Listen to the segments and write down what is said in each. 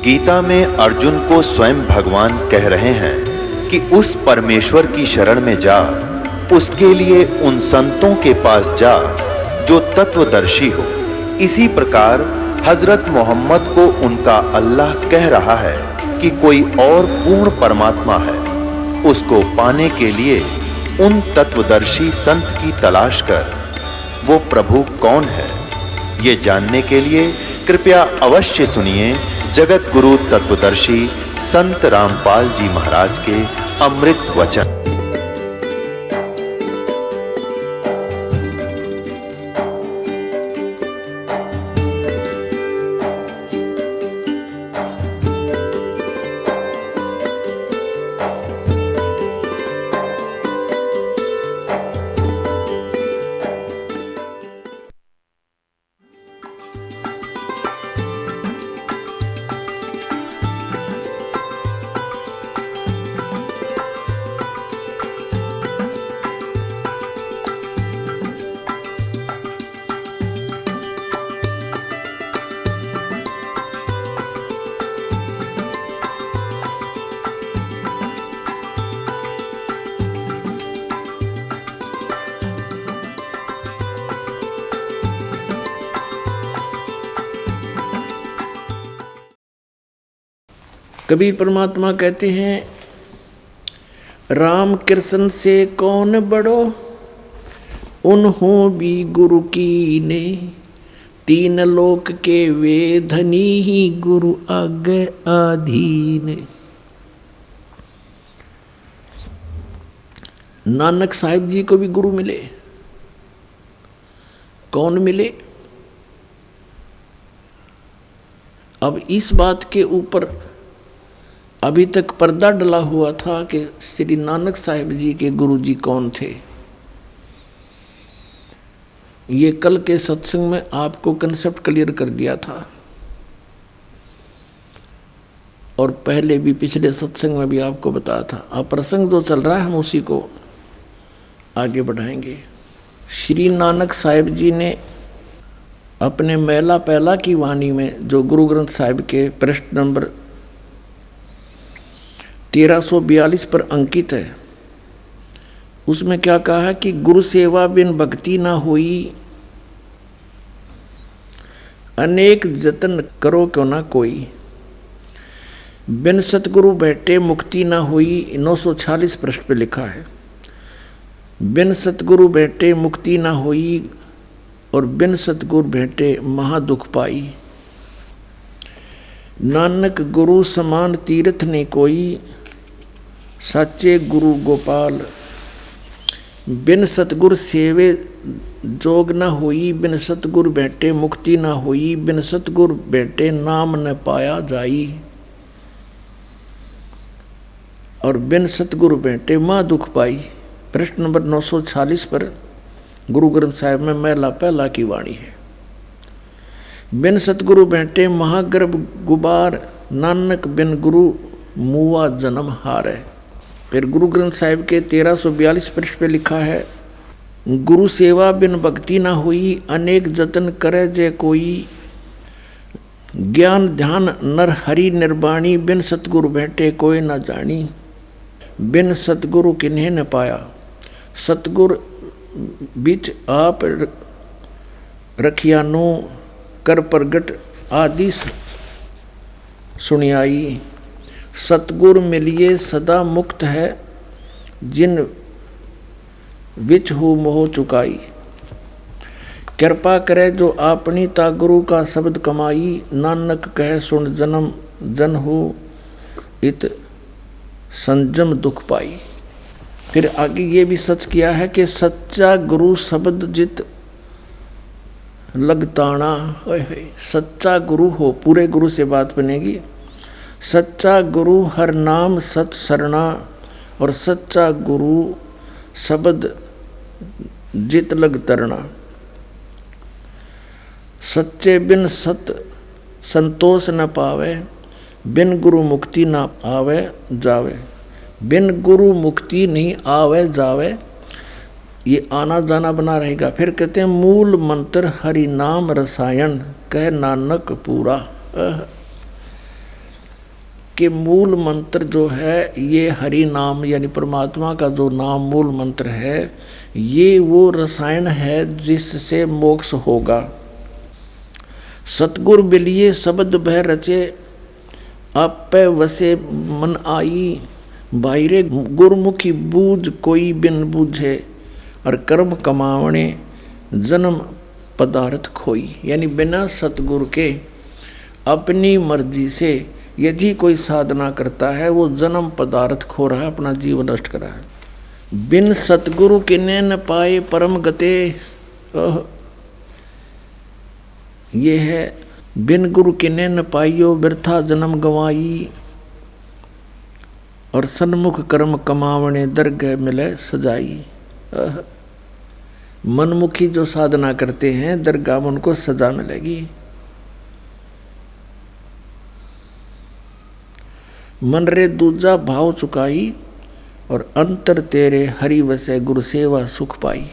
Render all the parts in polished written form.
गीता में अर्जुन को स्वयं भगवान कह रहे हैं कि उस परमेश्वर की शरण में जा, उसके लिए उन संतों के पास जा जो तत्वदर्शी हो। इसी प्रकार हजरत मोहम्मद को उनका अल्लाह कह रहा है कि कोई और पूर्ण परमात्मा है, उसको पाने के लिए उन तत्वदर्शी संत की तलाश कर। वो प्रभु कौन है, ये जानने के लिए कृपया अवश्य सुनिए जगत गुरु तत्वदर्शी संत रामपाल जी महाराज के अमृत वचन। कबीर परमात्मा कहते हैं, राम कृष्ण से कौन बड़ो, उन्हों भी गुरु की ने, तीन लोक के वे धनी ही गुरु आगे आधीन। नानक साहिब जी को भी गुरु मिले। कौन मिले? अब इस बात के ऊपर अभी तक पर्दा डला हुआ था कि श्री नानक साहिब जी के गुरु जी कौन थे। ये कल के सत्संग में आपको कंसेप्ट क्लियर कर दिया था, और पहले भी पिछले सत्संग में भी आपको बताया था। अब प्रसंग जो चल रहा है हम उसी को आगे बढ़ाएंगे। श्री नानक साहिब जी ने अपने मैला पहला की वाणी में, जो गुरु ग्रंथ साहिब के पृष्ठ नंबर 1342 पर अंकित है, उसमें क्या कहा है कि गुरु सेवा बिन भक्ति ना होई, अनेक जतन करो क्यों ना कोई, बिन सतगुरु बैठे मुक्ति ना हुई। 946 पृष्ठ पे लिखा है, बिन सतगुरु बैठे मुक्ति ना हुई और बिन सतगुरु बैठे महादुख पाई। नानक गुरु समान तीर्थ ने कोई, सच्चे गुरु गोपाल, बिन सतगुर सेवे जोग न हुई, बिन सतगुर बैठे मुक्ति न हुई, बिन सतगुर बैठे नाम न पाया जाई, और बिन सतगुरु बैठे माँ दुख पाई। पृष्ठ नंबर 946 पर गुरु ग्रंथ साहिब में मैला पहला की वाणी है। बिन सतगुरु बैठे महागर्भ गुबार, नानक बिन गुरु मुआ जन्म हारे। फिर गुरु ग्रंथ साहिब के 1342 पृष्ठ पे लिखा है, गुरु सेवा बिन भक्ति ना हुई, अनेक जतन करे जे कोई, ज्ञान ध्यान नर हरि निर्वाणी, बिन सतगुरु बैठे कोई न जानी, बिन सतगुरु किन्हें न पाया। सतगुर बिच आप रखियानो, कर प्रगट आदि सुनियाई। सतगुर मिलिए सदा मुक्त है, जिन विच हो मोह चुकाई। कृपा करे जो आपनी ता गुरु का शब्द कमाई, नानक कह सुन जन्म जन हो, इत संजम दुख पाई। फिर आगे ये भी सच किया है कि सच्चा गुरु शब्द जित लगताना। सच्चा गुरु हो, पूरे गुरु से बात बनेगी। सच्चा गुरु हर नाम सत सरना, और सच्चा गुरु शब्द जित लग तरना। सच्चे बिन सत संतोष न पावे, बिन गुरु मुक्ति न आवे जावे। बिन गुरु मुक्ति नहीं आवे जावे, ये आना जाना बना रहेगा। फिर कहते हैं मूल मंत्र हरि नाम रसायन, कह नानक पूरा। कि मूल मंत्र जो है ये हरि नाम यानी परमात्मा का जो नाम मूल मंत्र है, ये वो रसायन है जिससे मोक्ष होगा। सतगुर बिलिए शब्द भय रचे, आपे वसे मन आई, बाहरे गुरमुखी बूझ कोई बिन बूझे, और कर्म कमावणे जन्म पदार्थ खोई। यानी बिना सतगुरु के अपनी मर्जी से यदि कोई साधना करता है वो जन्म पदार्थ खो रहा है, अपना जीवन नष्ट कर रहा है। बिन सतगुरु किन्ने न पाए परम गते, ये है बिन गुरु किन्ने न पाइयो व्यर्था जन्म गवाई, और सन्मुख कर्म कमावणे दरगह मिले सजाई। मनमुखी जो साधना करते हैं दरगाह में उनको सजा मिलेगी। मन रे दूजा भाव चुकाई, और अंतर तेरे हरि वसे गुरु सेवा सुख पाई।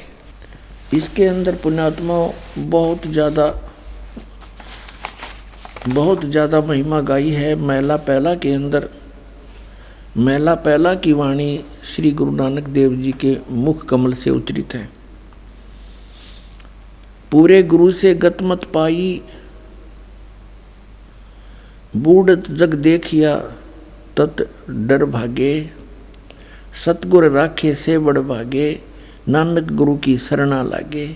इसके अंदर पुण्यात्मा बहुत ज़्यादा महिमा गाई है। महला पहला के अंदर, महला पहला की वाणी श्री गुरु नानक देव जी के मुख कमल से उच्चरित है। पूरे गुरु से गतमत पाई, बूढ़त जग देखिया तत डर भागे, सतगुर राखे से बड़ भागे, नानक गुरु की शरणा लागे।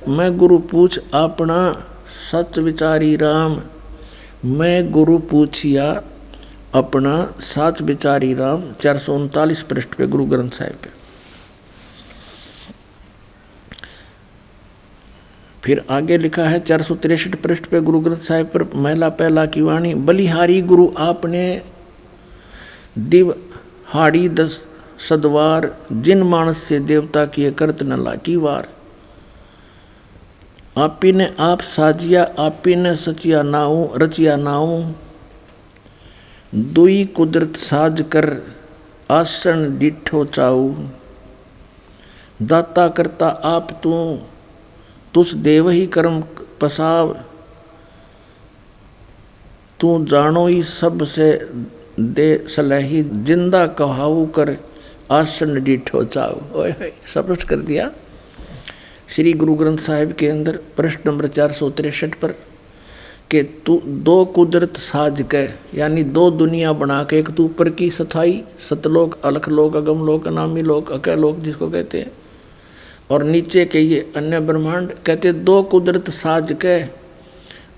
मैं गुरु पूछ अपना सच विचारी राम, मैं गुरु पूछिया अपना साच विचारी राम। 439 पृष्ठ पे गुरु ग्रंथ साहिब पे। फिर आगे लिखा है 463 पृष्ठ पे गुरु ग्रंथ साहिब पर महला पहला की वाणी, बलिहारी गुरु आपने दिव हाड़ी 10 सदवार, जिन मानस से देवता किए करत न लागी वार। आपी ने आप साजिया, आपी ने सचिया नाऊ रचिया नाऊ, दुई कुदरत साज कर आसन डिठो चाऊ। दाता करता आप तू, तुस देव ही कर्म पसाव, तू जानो ही सब से दे सलही, जिंदा कहाऊ कर आसन डिठो चाऊ। ओए सब कुछ कर दिया। श्री गुरु ग्रंथ साहिब के अंदर प्रश्न नंबर 463 पर कि तू दो कुदरत साज के, यानी दो दुनिया बना के, एक तो ऊपर की सथाई सतलोक अलख लोक अगम लोक अनामी लोक अकय लोक जिसको कहते हैं, और नीचे के ये अन्य ब्रह्मांड। कहते दो कुदरत साज के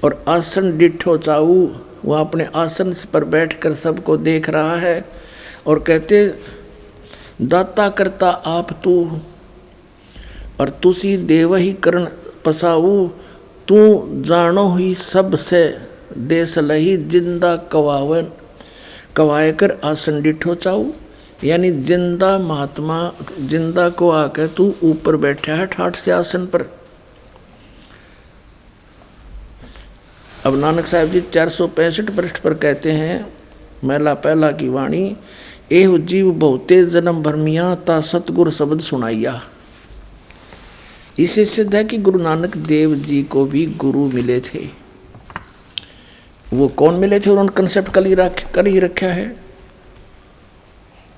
और आसन डिठो चाऊ, वह अपने आसन पर बैठकर सबको देख रहा है। और कहते दाता करता आप तू, और तुसी देव ही करण पसाऊ, तू जानो ही सब से देश लही, जिंदा कवावन कवाए कर आसन डिठो चाऊ। यानी जिंदा महात्मा जिंदा को आकर तू ऊपर बैठा है ठाठ से आसन पर। अब नानक साहब जी 465 पृष्ठ पर कहते हैं, महला पहला की वाणी, एह जीव बहुते जन्म भरमिया, ता सतगुर शब्द सुनाइया। इससे सिद्ध है कि गुरु नानक देव जी को भी गुरु मिले थे। वो कौन मिले थे, उन्होंने कंसेप्ट कर ही रखा है।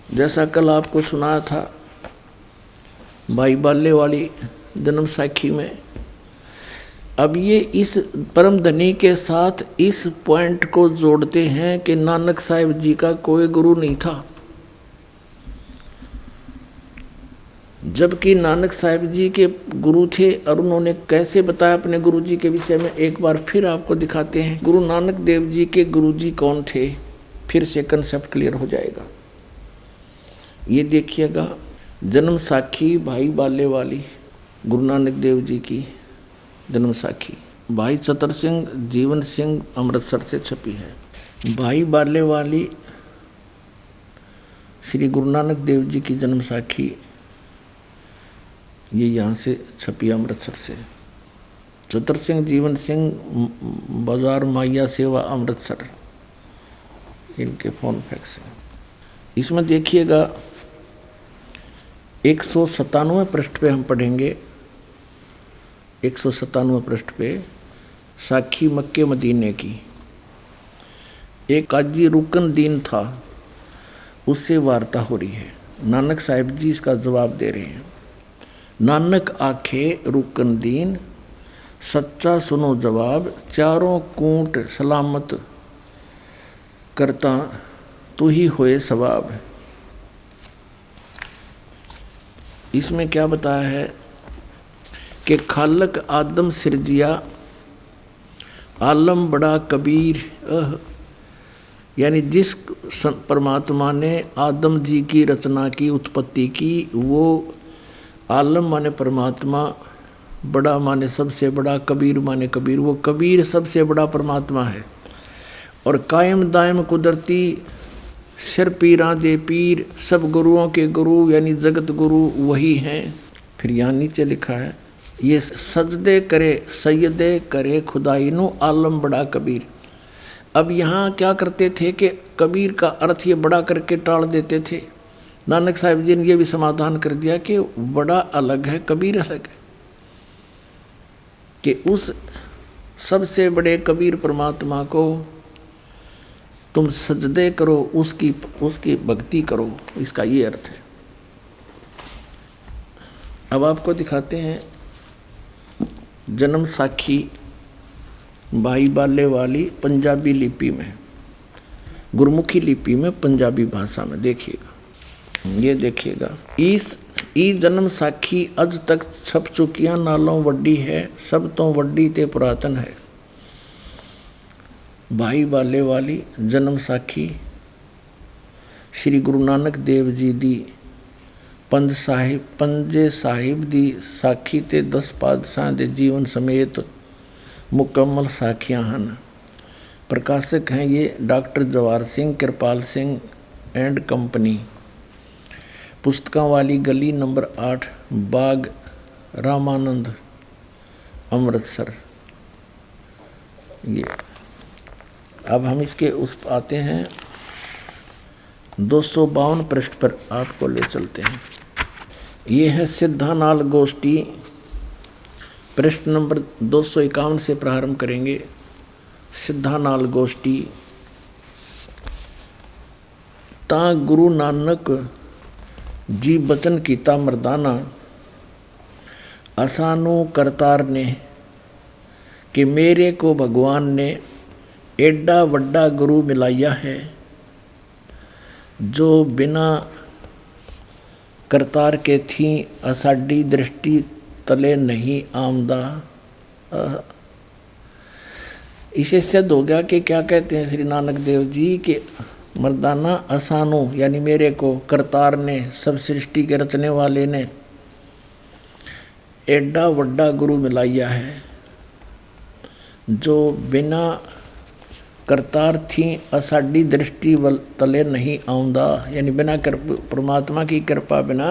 जैसा कल आपको सुनाया था भाई बाले वाली जन्म साखी में। अब ये इस परम धनी के साथ इस पॉइंट को जोड़ते हैं कि नानक साहिब जी का कोई गुरु नहीं था, जबकि नानक साहिब जी के गुरु थे। और उन्होंने कैसे बताया अपने गुरु जी के विषय में, एक बार फिर आपको दिखाते हैं। गुरु नानक देव जी के गुरु जी कौन थे, फिर से कंसेप्ट क्लियर हो जाएगा। ये देखिएगा, जन्म साखी भाई बाले वाली गुरु नानक देव जी की जन्म साखी भाई चतर सिंह जीवन सिंह अमृतसर से छपी है। भाई बाले वाली श्री गुरु नानक देव जी की जन्म साखी ये यहाँ से छपी अमृतसर से। चतर सिंह जीवन सिंह बाजार माइया सेवा अमृतसर, इनके फोन फैक्स हैं। इसमें देखिएगा 197 पृष्ठ पे हम पढ़ेंगे। 197 पृष्ठ पे साखी मक्के मदीने की। एक काजी रुकनदीन था, उससे वार्ता हो रही है। नानक साहिब जी इसका जवाब दे रहे हैं। नानक आखे रुकनदीन, सच्चा सुनो जवाब, चारों कूट सलामत करता तू ही होए सवाब। इसमें क्या बताया है कि खालक आदम सिरजिया, आलम बड़ा कबीर। यानी जिस परमात्मा ने आदम जी की रचना की, उत्पत्ति की, वो आलम माने परमात्मा, बड़ा माने सबसे बड़ा, कबीर माने कबीर, वो कबीर सबसे बड़ा परमात्मा है। और कायम दायम कुदरती, सिर पीरा दे पीर, सब गुरुओं के गुरु यानी जगत गुरु वही हैं। फिर यहाँ नीचे लिखा है, ये सजदे करे सैयदे करे खुदाई नु आलम बड़ा कबीर। अब यहाँ क्या करते थे कि कबीर का अर्थ ये बड़ा करके टाल देते थे। नानक साहिब जी ने ये भी समाधान कर दिया कि बड़ा अलग है, कबीर अलग है, कि उस सबसे बड़े कबीर परमात्मा को तुम सजदे करो, उसकी भक्ति करो, इसका ये अर्थ है। अब आपको दिखाते हैं जन्म साखी भाई बाले वाली पंजाबी लिपि में, गुरमुखी लिपि में, पंजाबी भाषा में। देखिएगा, ये देखिएगा। ई जन्म साखी अज तक छप चुकियां नालों वड्डी है, सब तो वड्डी ते पुरातन है। भाई बाले वाली जन्म साखी श्री गुरु नानक देव जी दी पंजे साहिब दी साखी ते 10 पातशाह दे जीवन समेत मुकम्मल साखियां हन। प्रकाशक हैं ये doctor Jawahar Singh, Kripal Singh and company, पुस्तकों वाली गली नंबर 8, बाग रामानंद, अमृतसर। ये अब हम इसके उस आते हैं 252 पृष्ठ पर आपको ले चलते हैं। ये है सिद्धानाल गोष्ठी, पृष्ठ नंबर 251 से प्रारंभ करेंगे। सिद्धानाल गोष्ठी। ता गुरु नानक जी बचन कीता मर्दाना, असानू करतार ने, कि मेरे को भगवान ने एडा वड्डा गुरु मिलाया है, जो बिना करतार के थी असाडी दृष्टि तले नहीं आमदा। इसे सिद्ध हो गया कि क्या कहते हैं श्री नानक देव जी के मर्दाना असानो यानी मेरे को करतार ने, सब सृष्टि के रचने वाले ने एडा वड्डा गुरु मिलाया है, जो बिना करतार थी असाडी दृष्टि तले नहीं आउंदा। यानी बिना परमात्मा की कृपा बिना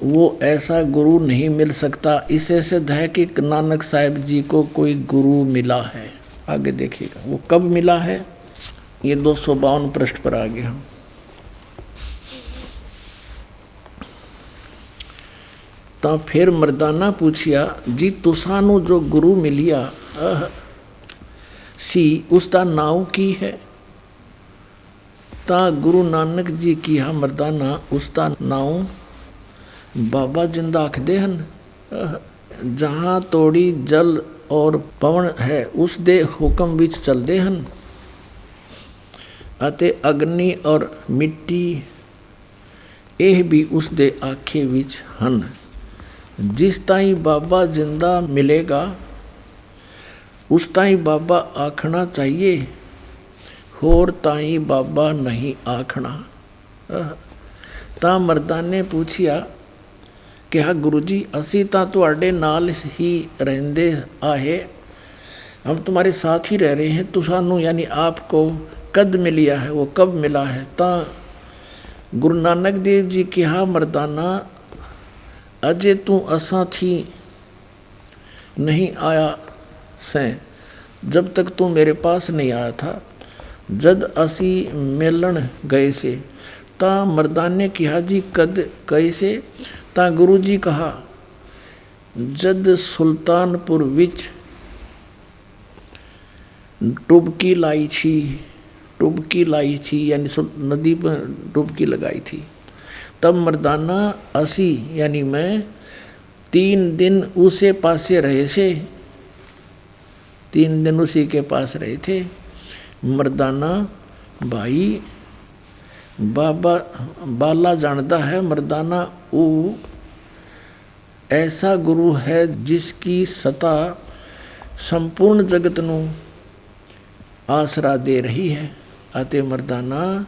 वो ऐसा गुरु नहीं मिल सकता। इसे सिद्ध है कि नानक साहिब जी को कोई गुरु मिला है। आगे देखिएगा वो कब मिला है, ये 252 पृष्ठ पर आ गया। तो फिर मर्दाना पूछिया जी तुसानू जो गुरु मिलिया सी उसका नाव की है। ता गुरु नानक जी की हा मर्दाना उसका नाव बाबा जिंदा आखदे हन। जहाँ तोड़ी जल और पवन है उस दे हुक्म विच चलदे हन, अते अग्नि और मिट्टी यह भी उस दे आखे विच हन। जिस ताई बाबा जिंदा मिलेगा उस ताई बाबा आखना चाहिए, होर ताई बाबा नहीं आखना। ता मर्दा ने पूछिया कि हाँ गुरु जी असी तां तुहाडे नाल ही रहंदे आहे, हम तुम्हारे साथ ही रह रहे हैं, तो सानू यानी आपको कद मिलिया है, वो कब मिला है। ता गुरु नानक देव जी की हाँ मर्दाना अजे तू असा थी नहीं आया से, जब तक तू मेरे पास नहीं आया था, जद असी मिलन गए से। ता मर्दाने कहा जी कद कैसे। ता गुरु जी कहा जद सुल्तानपुर विच टुबकी लाई छी डुबकी लाई थी, यानी नदी पर डुबकी लगाई थी। तब मर्दाना असी यानी मैं 3 दिन उसे पासे रहे से, 3 दिन उसी के पास रहे थे। मर्दाना भाई बाबा बाला जानता है, मर्दाना वो ऐसा गुरु है जिसकी सता संपूर्ण जगत नू आसरा दे रही है। अते मर्दाना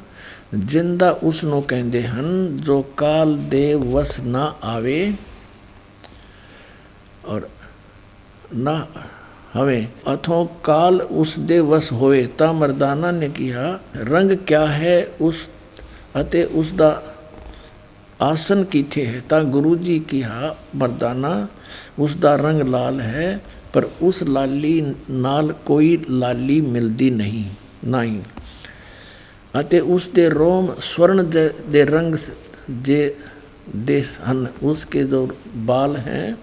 जिंदा उसनों कहते हन जो काल दे वस ना आवे और ना हमें अथो काल उस दे वस होए। ता मर्दाना ने किया रंग क्या है उस अते उसदा आसन कीथे है। ता गुरु जी किया मर्दाना उसदा रंग लाल है, पर उस लाली नाल कोई लाली मिलती नहीं अते उस दे रोम स्वर्ण दे रंग जे दे हन। उसके जो बाल हैं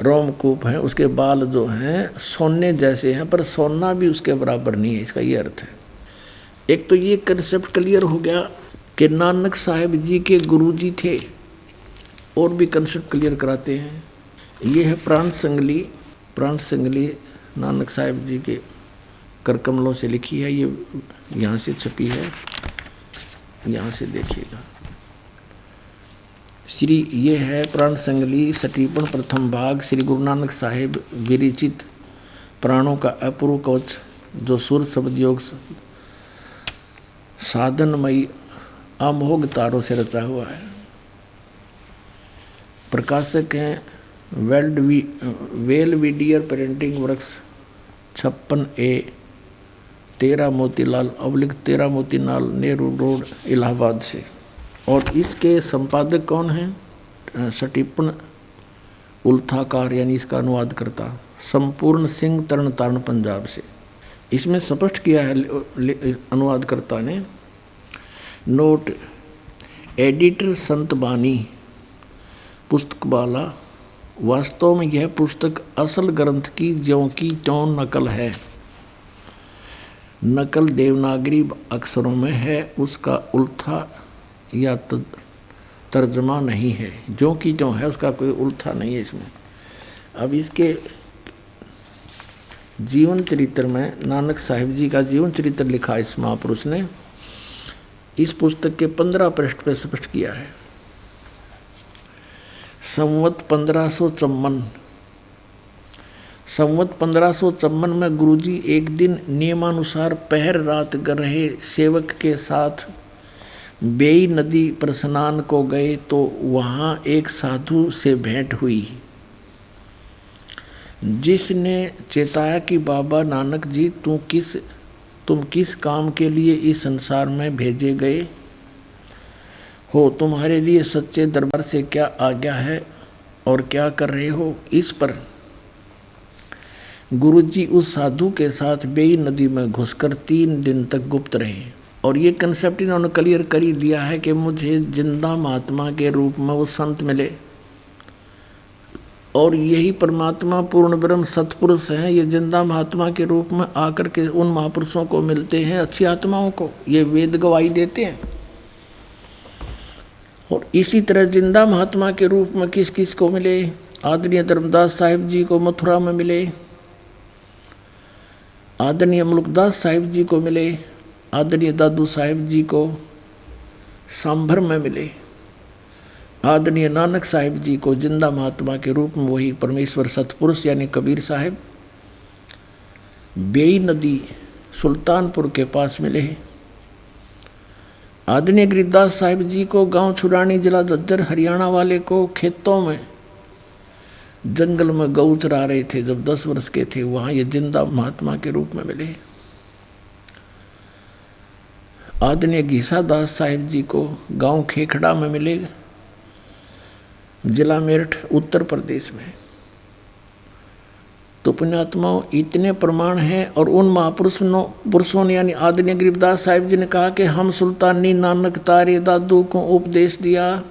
रोमकूप हैं, उसके बाल जो हैं सोने जैसे हैं, पर सोना भी उसके बराबर नहीं है। इसका ये अर्थ है। एक तो ये कंसेप्ट क्लियर हो गया कि नानक साहिब जी के गुरु जी थे, और भी कंसेप्ट क्लियर कराते हैं। ये है प्राण संगली नानक साहिब जी के कर कमलों से लिखी है। ये यहाँ से छपी है, यहाँ से देखिएगा। श्री ये है प्राण संगली सटीपन प्रथम भाग, श्री गुरु नानक साहिब विरचित प्राणों का अपूर्व कवच, जो सुर शब्द योग साधनमयी अमोघ तारों से रचा हुआ है। प्रकाशक हैं Belvedere printing works 56A 13 Motilal अब्लिक 13 मोतीलाल नेहरू रोड इलाहाबाद से। और इसके संपादक कौन हैं? सटीपन उल्थाकार यानी इसका अनुवाद करता संपूर्ण सिंह तरण तारण पंजाब से। इसमें स्पष्ट किया है अनुवादकर्ता ने, नोट एडिटर संत बानी पुस्तक वाला, वास्तव में यह पुस्तक असल ग्रंथ की ज्यों की त्यों नकल है। नकल देवनागरी अक्षरों में है, उसका उल्था या तर्जमा नहीं है। ज्यों की त्यों है, उसका कोई उल्था नहीं है इसमें। अब इसके जीवन चरित्र में नानक साहिब जी का जीवन चरित्र लिखा इस महापुरुष ने। इस पुस्तक के 15 पृष्ठ पर स्पष्ट किया है। संवत 1554 में गुरुजी एक दिन नियमानुसार पहर रात कर रहे सेवक के साथ बेई नदी पर स्नान को गए, तो वहाँ एक साधु से भेंट हुई, जिसने चेताया कि बाबा नानक जी तुम किस काम के लिए इस संसार में भेजे गए हो, तुम्हारे लिए सच्चे दरबार से क्या आज्ञा है और क्या कर रहे हो। इस पर गुरुजी उस साधु के साथ बेई नदी में घुसकर 3 दिन तक गुप्त रहे। और ये कंसेप्ट इन्होंने क्लियर कर ही दिया है कि मुझे जिंदा महात्मा के रूप में वो संत मिले, और यही परमात्मा पूर्ण ब्रह्म सत्पुरुष हैं। ये जिंदा महात्मा के रूप में आकर के उन महापुरुषों को मिलते हैं, अच्छी आत्माओं को, ये वेद गवाही देते हैं। और इसी तरह जिंदा महात्मा के रूप में किस किस को मिले? आदरणीय धर्मदास साहिब जी को मथुरा में मिले, आदरणीय मुल्कदास साहिब जी को मिले, आदरणीय दादू साहिब जी को सांभर में मिले, आदरणीय नानक साहिब जी को जिंदा महात्मा के रूप में वही परमेश्वर सतपुरुष यानी कबीर साहिब बेई नदी सुल्तानपुर के पास मिले। आदरणीय गिरिदास साहिब जी को गांव छुरानी जिला झज्जर हरियाणा वाले को खेतों में जंगल में गऊ चरा रहे थे जब 10 वर्ष के थे, वहाँ ये जिंदा महात्मा के रूप में मिले। आदरणीय घीसा दास साहिब जी को गांव खेखड़ा में मिले, जिला मेरठ उत्तर प्रदेश में। तो पुण्यात्माओं इतने प्रमाण हैं। और उन महापुरुषों ने यानी आदरणीय गरीबदास साहिब जी ने कहा कि हम सुल्तानी नानक तारे दादू को उपदेश दिया,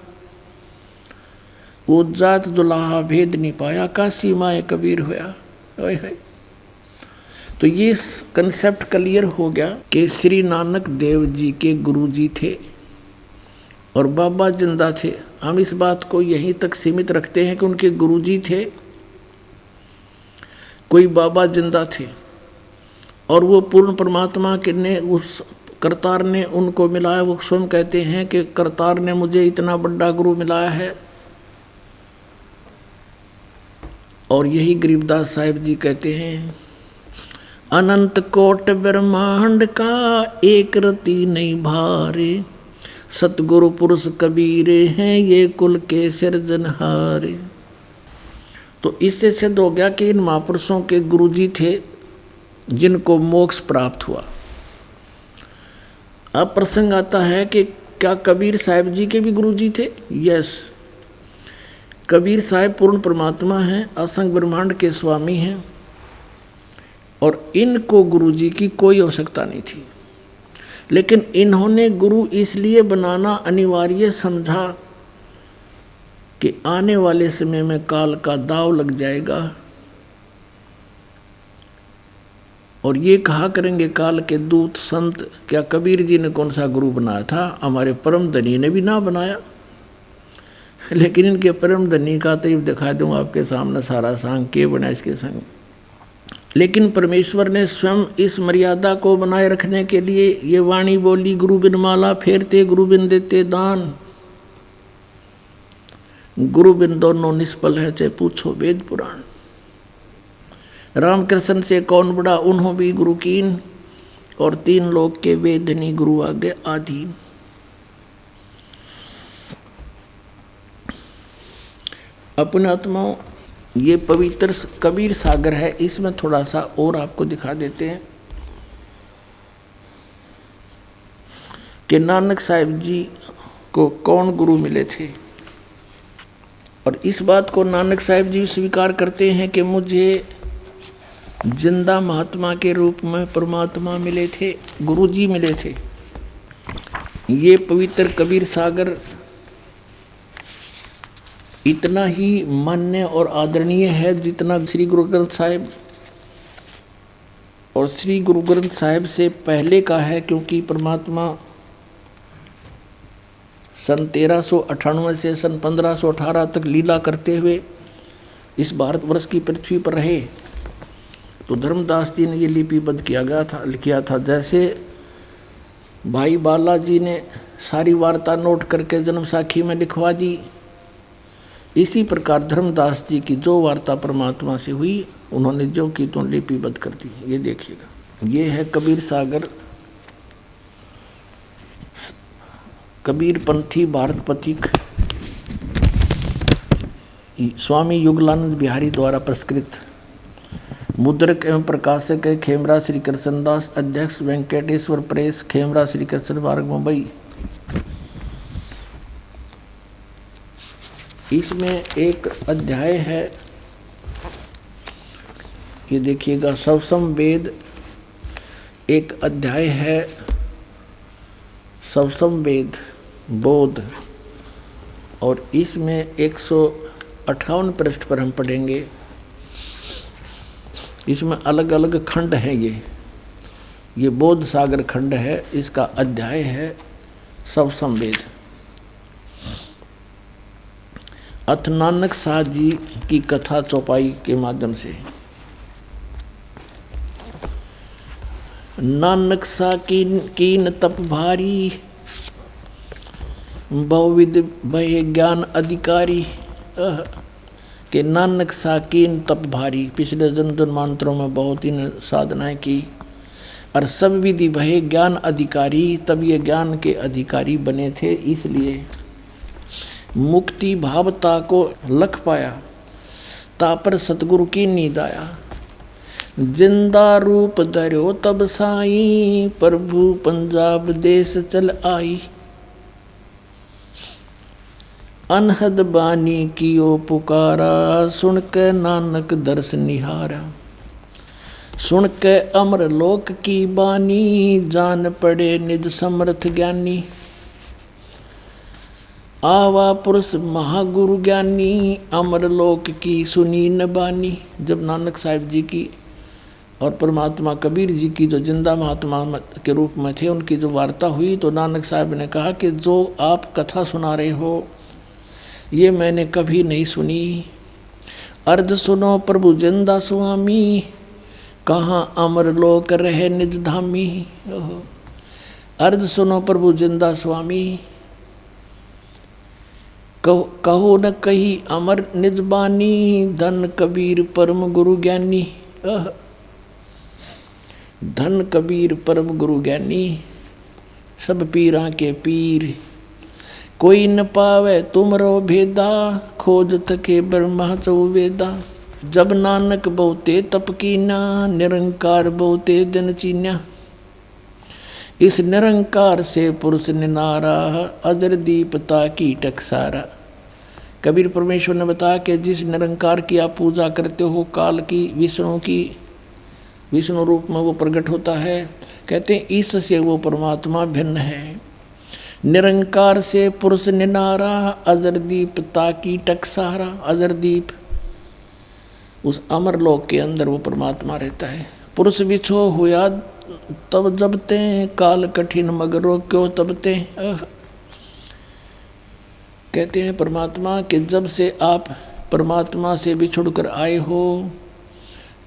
वो जात जुलाहा भेद नहीं पाया, काशी माए कबीर होया। तो ये कंसेप्ट क्लियर हो गया कि श्री नानक देव जी के गुरु जी थे और बाबा जिंदा थे। हम इस बात को यहीं तक सीमित रखते हैं कि उनके गुरु जी थे, कोई बाबा जिंदा थे, और वो पूर्ण परमात्मा के ने उस करतार ने उनको मिलाया। वो स्वयं कहते हैं कि करतार ने मुझे इतना बड़ा गुरु मिलाया है। और यही गरीबदास साहिब जी कहते हैं, अनंत कोट ब्रह्मांड का एक रति नहीं भारे, सतगुरु पुरुष कबीरे हैं ये कुल के सिरजनहारे। तो इससे सिद्ध हो गया कि इन महापुरुषों के गुरुजी थे जिनको मोक्ष प्राप्त हुआ। अब प्रसंग आता है कि क्या कबीर साहिब जी के भी गुरुजी थे? यस, कबीर साहिब पूर्ण परमात्मा हैं, असंग ब्रह्मांड के स्वामी हैं, और इनको गुरुजी की कोई आवश्यकता नहीं थी। लेकिन इन्होंने गुरु इसलिए बनाना अनिवार्य समझा कि आने वाले समय में काल का दाव लग जाएगा, और ये कहा करेंगे काल के दूत संत, क्या कबीर जी ने कौन सा गुरु बनाया था? हमारे परम धनी ने भी ना बनाया। लेकिन इनके परम धनी का तो दिखा दूँ आपके सामने सारा सांग के बना इसके संग। लेकिन परमेश्वर ने स्वयं इस मर्यादा को बनाए रखने के लिए ये वाणी बोली, गुरु बिन माला फेरते गुरु बिन देते दान, गुरु बिन दोनों निष्फल है चाहे पूछो वेद पुराण। रामकृष्ण से कौन बड़ा उन्हों भी गुरु कीन, और तीन लोग के वेदनी गुरु आगे आधीन। अपने आत्माओं, ये पवित्र कबीर सागर है, इसमें थोड़ा सा और आपको दिखा देते हैं कि नानक साहिब जी को कौन गुरु मिले थे। और इस बात को नानक साहिब जी स्वीकार करते हैं कि मुझे जिंदा महात्मा के रूप में परमात्मा मिले थे, गुरु जी मिले थे। ये पवित्र कबीर सागर इतना ही मान्य और आदरणीय है जितना श्री गुरु ग्रंथ साहिब और श्री गुरु ग्रंथ साहिब से पहले का है, क्योंकि परमात्मा सन 1398 से सन 1518 तक लीला करते हुए इस भारतवर्ष की पृथ्वी पर रहे। तो धर्मदास जी ने ये लिपिबद्ध किया था। जैसे भाई बालाजी ने सारी वार्ता नोट करके जन्म साखी में लिखवा दी, इसी प्रकार धर्मदास जी की जो वार्ता परमात्मा से हुई उन्होंने जो की तो लिपिबद्ध कर दी। ये देखिएगा, ये है कबीर सागर, कबीर पंथी भारत पथिक, स्वामी युगलानंद बिहारी द्वारा पुरस्कृत, मुद्रक एवं प्रकाशक है खेमरा श्री कृष्णदास, अध्यक्ष वेंकटेश्वर प्रेस, खेमरा श्री कृष्ण मार्ग मुंबई। इसमें एक अध्याय है, ये देखिएगा, सवसम वेद एक अध्याय है, सवसम वेद बोध, और इसमें 158 पृष्ठ पर हम पढ़ेंगे। इसमें अलग अलग खंड हैं। ये बोध सागर खंड है, इसका अध्याय है सवसम वेद। अथ नानक शाह जी की कथा चौपाई के माध्यम से। नानक शाह कीन तप भारी, बहुविध भय ज्ञान अधिकारी। कि नानक शाह कीन तप भारी, पिछले जन्म जन्मांतरों में बहुत ही साधनाएं की, और सब विधि भय ज्ञान अधिकारी, तब ये ज्ञान के अधिकारी बने थे। इसलिए मुक्ति भावता को लख पाया, तापर सतगुरु की नींद आया। जिंदा रूप धर्यो तब साई, प्रभु पंजाब देश चल आई। अनहद बानी कियो पुकारा, सुन के नानक दर्श निहारा। सुन के अमर लोक की बानी, जान पड़े निज समर्थ ज्ञानी। आवा पुरुष महागुरु ज्ञानी, अमर लोक की सुनी न बानी। जब नानक साहिब जी की और परमात्मा कबीर जी की जो जिंदा महात्मा के रूप में थे उनकी जो वार्ता हुई तो नानक साहब ने कहा कि जो आप कथा सुना रहे हो ये मैंने कभी नहीं सुनी। अर्ज सुनो प्रभु जिंदा स्वामी, कहाँ अमर लोक रहे निज धामी। अर्ज सुनो प्रभु जिंदा स्वामी, कहो न कही अमर निज बानी, धन कबीर परम गुरु ज्ञानी। धन कबीर परम गुरु ज्ञानी, सब पीरा के पीर, कोई न पावे तुमरो भेदा, खोज थके ब्रह्मा चौवेदा। जब नानक बहुते तप कीना, निरंकार बहुते दिन चीन्या। इस निरंकार से पुरुष निनारा, अजर दीपता की टकसारा। कबीर परमेश्वर ने बताया कि जिस निरंकार की आप पूजा करते हो, काल की विष्णु रूप में वो प्रकट होता है। कहते हैं इससे वो परमात्मा भिन्न है। निरंकार से पुरुष निनारा, अजर दीपता की टकसारा। अजर दीप उस अमर लोक के अंदर वो परमात्मा रहता है। पुरुष विछो हुआ तब जबते, काल कठिन मगरो क्यों तबते। कहते हैं परमात्मा कि जब से आप परमात्मा से बिछुड़कर आए हो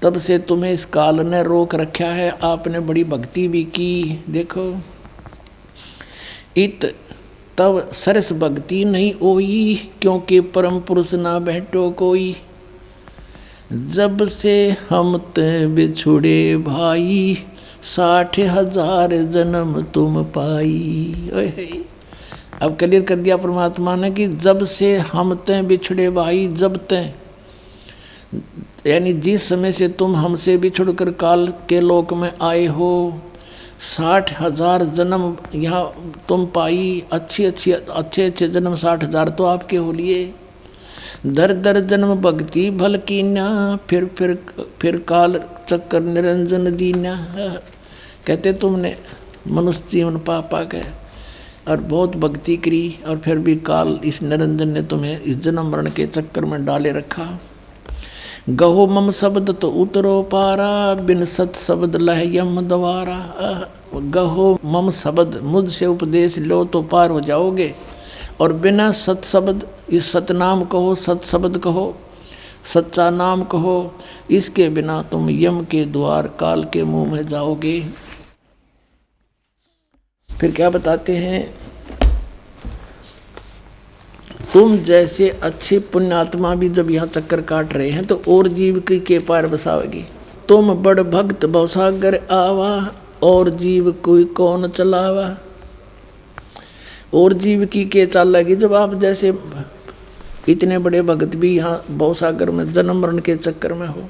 तब से तुम्हें इस काल ने रोक रखा है। आपने बड़ी भक्ति भी की। देखो इत तब सरस भक्ति नहीं होई, क्योंकि परम पुरुष ना बैठो कोई। जब से हम ते बिछुड़े भाई, 60,000 जन्म तुम पाई। अब क्लियर कर दिया परमात्मा ने कि जब से हम ते बिछड़े भाई, जब ते यानी जिस समय से तुम हमसे बिछुड़कर काल के लोक में आए हो, 60,000 जन्म यहाँ तुम पाई। अच्छे जन्म 60,000 तो आपके हो लिए। दर दर जन्म भक्ति भल कीना, फिर काल चक्कर निरंजन दीना। कहते तुमने मनुष्य जीवन पा गए और बहुत भक्ति करी और फिर भी काल इस निरंजन ने तुम्हें इस जन्म मरण के चक्कर में डाले रखा। गहो मम शब्द तो उतरो पारा, बिन सत शब्द लह यम द्वारा। गहो मम शब्द, मुझसे उपदेश लो तो पार हो जाओगे। और बिना सत शब्द, इस सतनाम कहो, सत शब्द कहो, सच्चा नाम कहो, इसके बिना तुम यम के द्वार काल के मुंह में जाओगे। फिर क्या बताते हैं, तुम जैसे अच्छे पुण्यात्मा भी जब यहाँ चक्कर काट रहे हैं तो और जीव के पार बसाओगी। तुम बड़ भक्त भवसागर आवा, और जीव कोई कौन चलावा। और जीव की के चालेगी जब आप जैसे इतने बड़े भक्त भी यहाँ भवसागर में जन्म मरण के चक्कर में हो।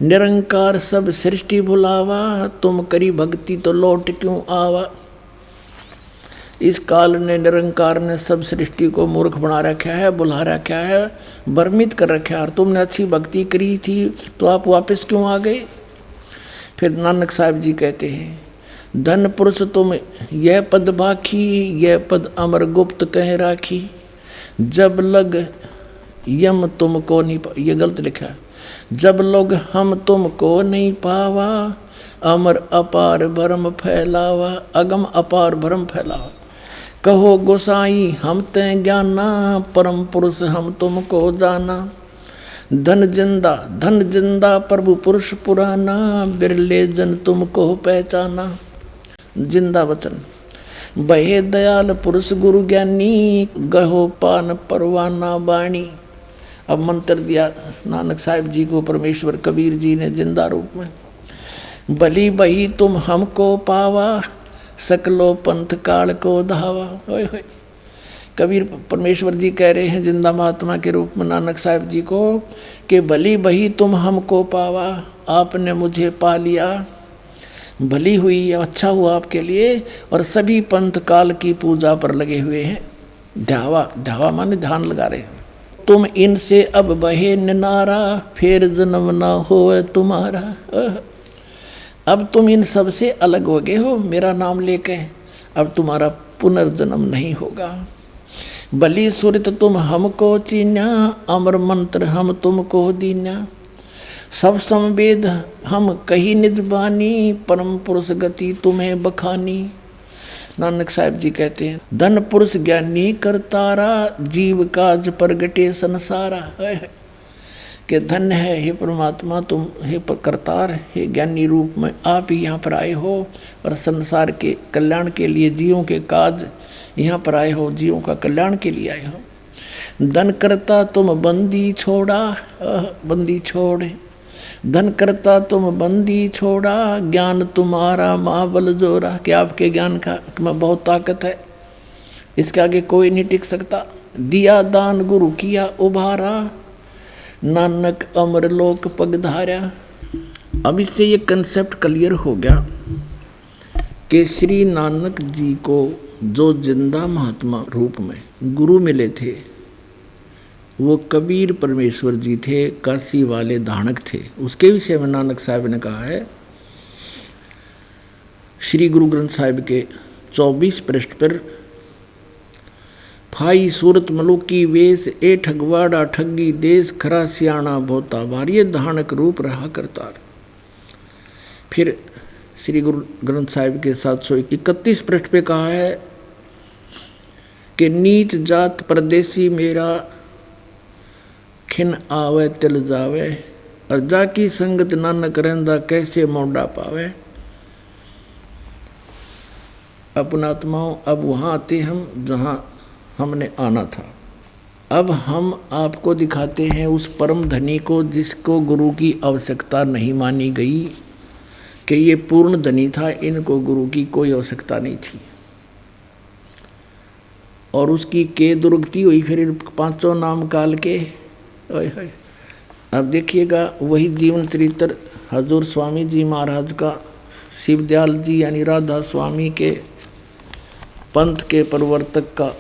निरंकार सब सृष्टि भुलावा, तुम करी भक्ति तो लौट क्यों आवा। इस काल ने, निरंकार ने सब सृष्टि को मूर्ख बना रखा है, बुला रखा है, भ्रमित कर रखा है। और तुमने अच्छी भक्ति करी थी तो आप वापस क्यों आ गए। फिर नानक साहब जी कहते हैं, धन पुरुष तुम यह पद बाखी, यह पद अमर गुप्त कह राखी। जब लग यम तुमको नहीं, ये गलत लिखा है, जब लोग हम तुमको नहीं पावा, अमर अपार भरम फैलावा। अगम अपार भरम फैलावा। कहो गोसाई हम ते ज्ञाना, परम पुरुष हम तुमको जाना। धन जिंदा प्रभु पुरुष पुराना, बिरले जन तुमको पहचाना। जिंदा वचन, बहे दयाल पुरुष गुरु ज्ञानी, गहो पान परवाना बाणी। अब मंत्र दिया नानक साहिब जी को परमेश्वर कबीर जी ने जिंदा रूप में। भली बही तुम हमको पावा, सकलो पंथ काल को धावा। ओए होए, कबीर परमेश्वर जी कह रहे हैं जिंदा महात्मा के रूप में नानक साहिब जी को कि भली बही तुम हमको पावा, आपने मुझे पा लिया, भली हुई, अच्छा हुआ आपके लिए। और सभी पंथ काल की पूजा पर लगे हुए हैं। ध्यावा माने ध्यान लगा रहे हैं। तुम इनसे अब बहे निनारा, फिर जन्म न हो तुम्हारा। अब तुम इन सब से अलग हो गए हो मेरा नाम लेके, अब तुम्हारा पुनर्जन्म नहीं होगा। बलि सुरत तुम हमको चीन्या, अमर मंत्र हम तुमको दीन्या। सब संवेद हम कही निज बानी, परम पुरुष गति तुम्हें बखानी। नानक साहब जी कहते हैं, धन पुरुष ज्ञानी करतारा, जीव काज प्रगटे संसारा। कि धन्य है हे परमात्मा, तुम हे करतार, हे ज्ञानी रूप में आप ही यहाँ पर आए हो और संसार के कल्याण के लिए, जीवों के काज यहाँ पर आए हो, जीवों का कल्याण के लिए आए हो। धन करता तुम बंदी छोड़ा, बंदी छोड़, धन करता तुम बंदी छोड़ा, ज्ञान तुम्हारा महाबल जोरा। कि आपके ज्ञान का में बहुत ताकत है, इसके आगे कोई नहीं टिक सकता। दिया दान गुरु किया उभारा, नानक अमर लोक पगधारा। अब इससे ये कंसेप्ट क्लियर हो गया कि श्री नानक जी को जो जिंदा महात्मा रूप में गुरु मिले थे, वो कबीर परमेश्वर जी थे, काशी वाले धानक थे। उसके विषय में नानक साहब ने कहा है, श्री गुरु ग्रंथ साहिब के 24 पृष्ठ पर, फाई सूरत मलुकी वेश, ए ठगवाड़ा ठगी देश, खरा सियाणा भोता भार, ये धानक रूप रहा करतार। फिर श्री गुरु ग्रंथ साहिब के 731 पृष्ठ पे कहा है कि नीच जात परदेसी मेरा, खिन आवे तिल जावे, और जाकी संगत नानक रहंदा, कैसे मोड़ा पावे। अपनात्माओं, अब वहाँ आते हम जहाँ हमने आना था। अब हम आपको दिखाते हैं उस परम धनी को जिसको गुरु की आवश्यकता नहीं मानी गई, कि ये पूर्ण धनी था, इनको गुरु की कोई आवश्यकता नहीं थी। और उसकी के दुर्गति हुई फिर पांचों नाम काल के। अब देखिएगा वही जीवन चरित्र हजूर स्वामी जी महाराज का, शिवदयाल जी यानी राधा स्वामी के पंथ के प्रवर्तक का।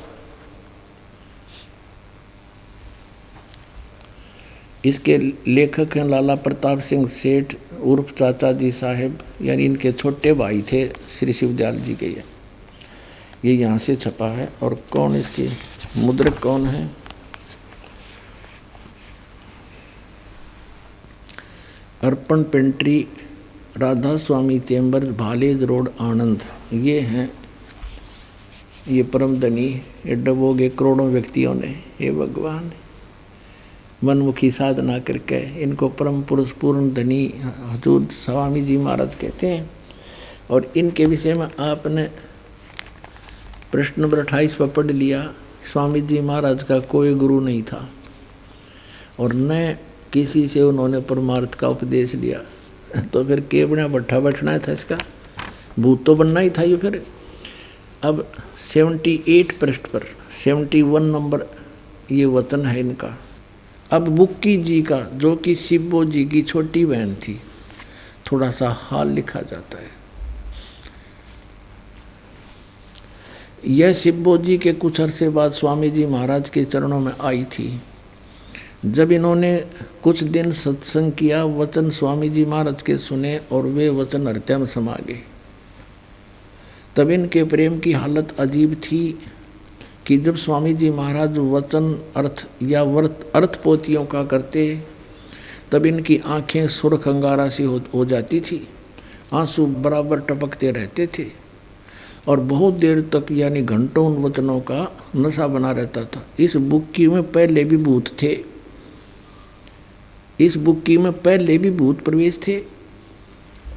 इसके लेखक हैं लाला प्रताप सिंह सेठ उर्फ चाचा जी साहेब, यानी इनके छोटे भाई थे श्री शिवदयाल जी के। ये यहाँ से छपा है। और कौन इसके मुद्रक कौन है? अर्पण पेंट्री, राधा स्वामी चेम्बर, भालेज रोड, आनंद। ये हैं ये परम धनी, ये डबोगे करोड़ों व्यक्तियों ने। हे भगवान, मनमुखी साधना करके इनको परम पुरुष पूर्ण धनी हजूर स्वामी जी महाराज कहते हैं। और इनके विषय में आपने प्रश्न नंबर 28 पर पढ़ लिया, स्वामी जी महाराज का कोई गुरु नहीं था और न किसी से उन्होंने परमार्थ का उपदेश लिया। तो फिर के बना भट्ठा बैठना था, इसका भूत तो बनना ही था ये। फिर अब 78 पृष्ठ पर 71 नंबर ये वचन है इनका। अब बुक्की जी का, जो कि शिवो जी की छोटी बहन थी, थोड़ा सा हाल लिखा जाता है। यह शिवो जी के कुछ अरसे बाद स्वामी जी महाराज के चरणों में आई थी। जब इन्होंने कुछ दिन सत्संग किया, वचन स्वामी जी महाराज के सुने और वे वचन हृदय में समा गए। तब इनके प्रेम की हालत अजीब थी कि जब स्वामी जी महाराज वचन अर्थ या अर्थ पोथियों का करते, तब इनकी आंखें सुर्ख अंगारा सी हो जाती थी, आंसू बराबर टपकते रहते थे और बहुत देर तक यानी घंटों उन वचनों का नशा बना रहता था। इस बुक्की में पहले भी भूत थे, इस बुक्की में पहले भी भूत प्रवेश थे।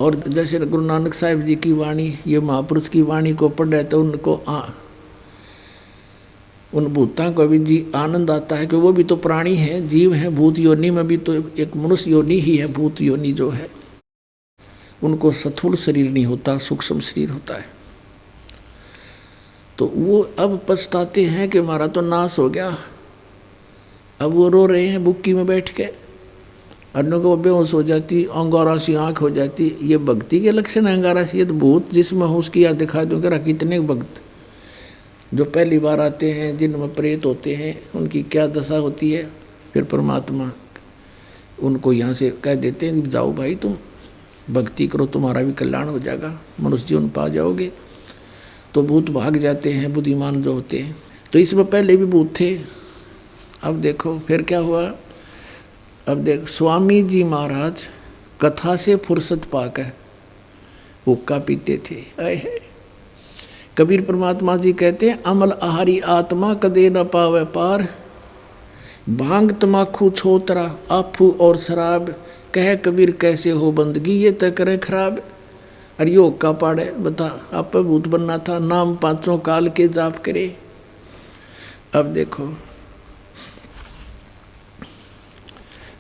और जैसे गुरु नानक साहिब जी की वाणी, ये महापुरुष की वाणी को पढ़ रहे तो उनको उन भूतों को भी जी आनंद आता है कि वो भी तो प्राणी है, जीव है। भूत योनि में भी तो एक मनुष्य योनि ही है। भूत योनि जो है उनको स्थूल शरीर नहीं होता, सूक्ष्म शरीर होता है। तो वो अब पछताते हैं कि हमारा तो नाश हो गया। अब वो रो रहे हैं बुक्की में बैठ के, अन्यों को बेहोश हो जाती, अंगारा सी आँख हो जाती। ये भक्ति के लक्षण है अंगारा सी। ये तो भूत जिसमें हो उसकी याद दिखा दूँ कि कितने भक्त जो पहली बार आते हैं, जिनमें प्रेत होते हैं, उनकी क्या दशा होती है। फिर परमात्मा उनको यहाँ से कह देते हैं, जाओ भाई तुम भक्ति करो, तुम्हारा भी कल्याण हो जाएगा, मनुष्य जीवन पा जाओगे। तो भूत भाग जाते हैं, बुद्धिमान जो होते हैं। तो इसमें पहले भी भूत थे। अब देखो फिर क्या हुआ। अब देख, स्वामी जी महाराज कथा से फुर्सत पाकर हुक्का पीते थे। कबीर परमात्मा जी कहते हैं, अमल आहारी आत्मा कदे न पावे पार, भांग तमाखू छोतरा आफू और शराब, कह कबीर कैसे हो बंदगी ये तय करे खराब। अरे यो हुक्का पाड़े, बता आप भूत बनना था, नाम पांचों काल के जाप करे। अब देखो,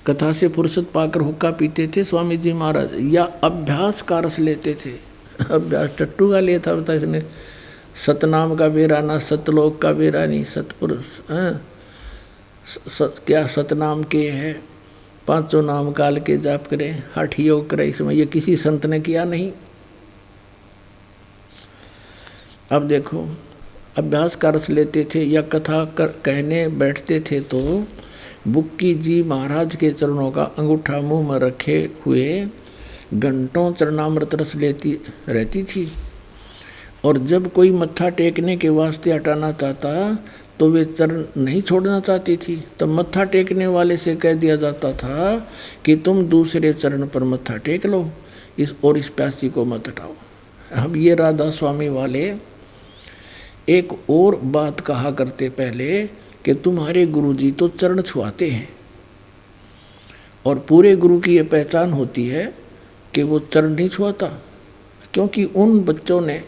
कथा से फुर्सत पाकर हुक्का पीते थे स्वामी जी महाराज, या अभ्यास का रस लेते थे। अभ्यास टट्टू का लिया था, बता इसने सतनाम का बेरा ना सतलोक का बेरा नहीं, सतपुरुष क्या सतनाम के है, पांचों नाम काल के जाप करें, हठ योग करें, इसमें ये किसी संत ने किया नहीं। अब देखो, अभ्यास का रस लेते थे या कथा कहने बैठते थे तो बुक्की जी महाराज के चरणों का अंगूठा मुंह में रखे हुए घंटों चरणामृत रस लेती रहती थी। और जब कोई मत्था टेकने के वास्ते हटाना चाहता तो वे चरण नहीं छोड़ना चाहती थी, तब मत्था टेकने वाले से कह दिया जाता था कि तुम दूसरे चरण पर मत्था टेक लो, इस प्यासी को मत हटाओ। अब ये राधा स्वामी वाले एक और बात कहा करते पहले कि तुम्हारे गुरुजी तो चरण छुआते हैं, और पूरे गुरु की ये पहचान होती है कि वो चरण नहीं छुआता, क्योंकि उन बच्चों ने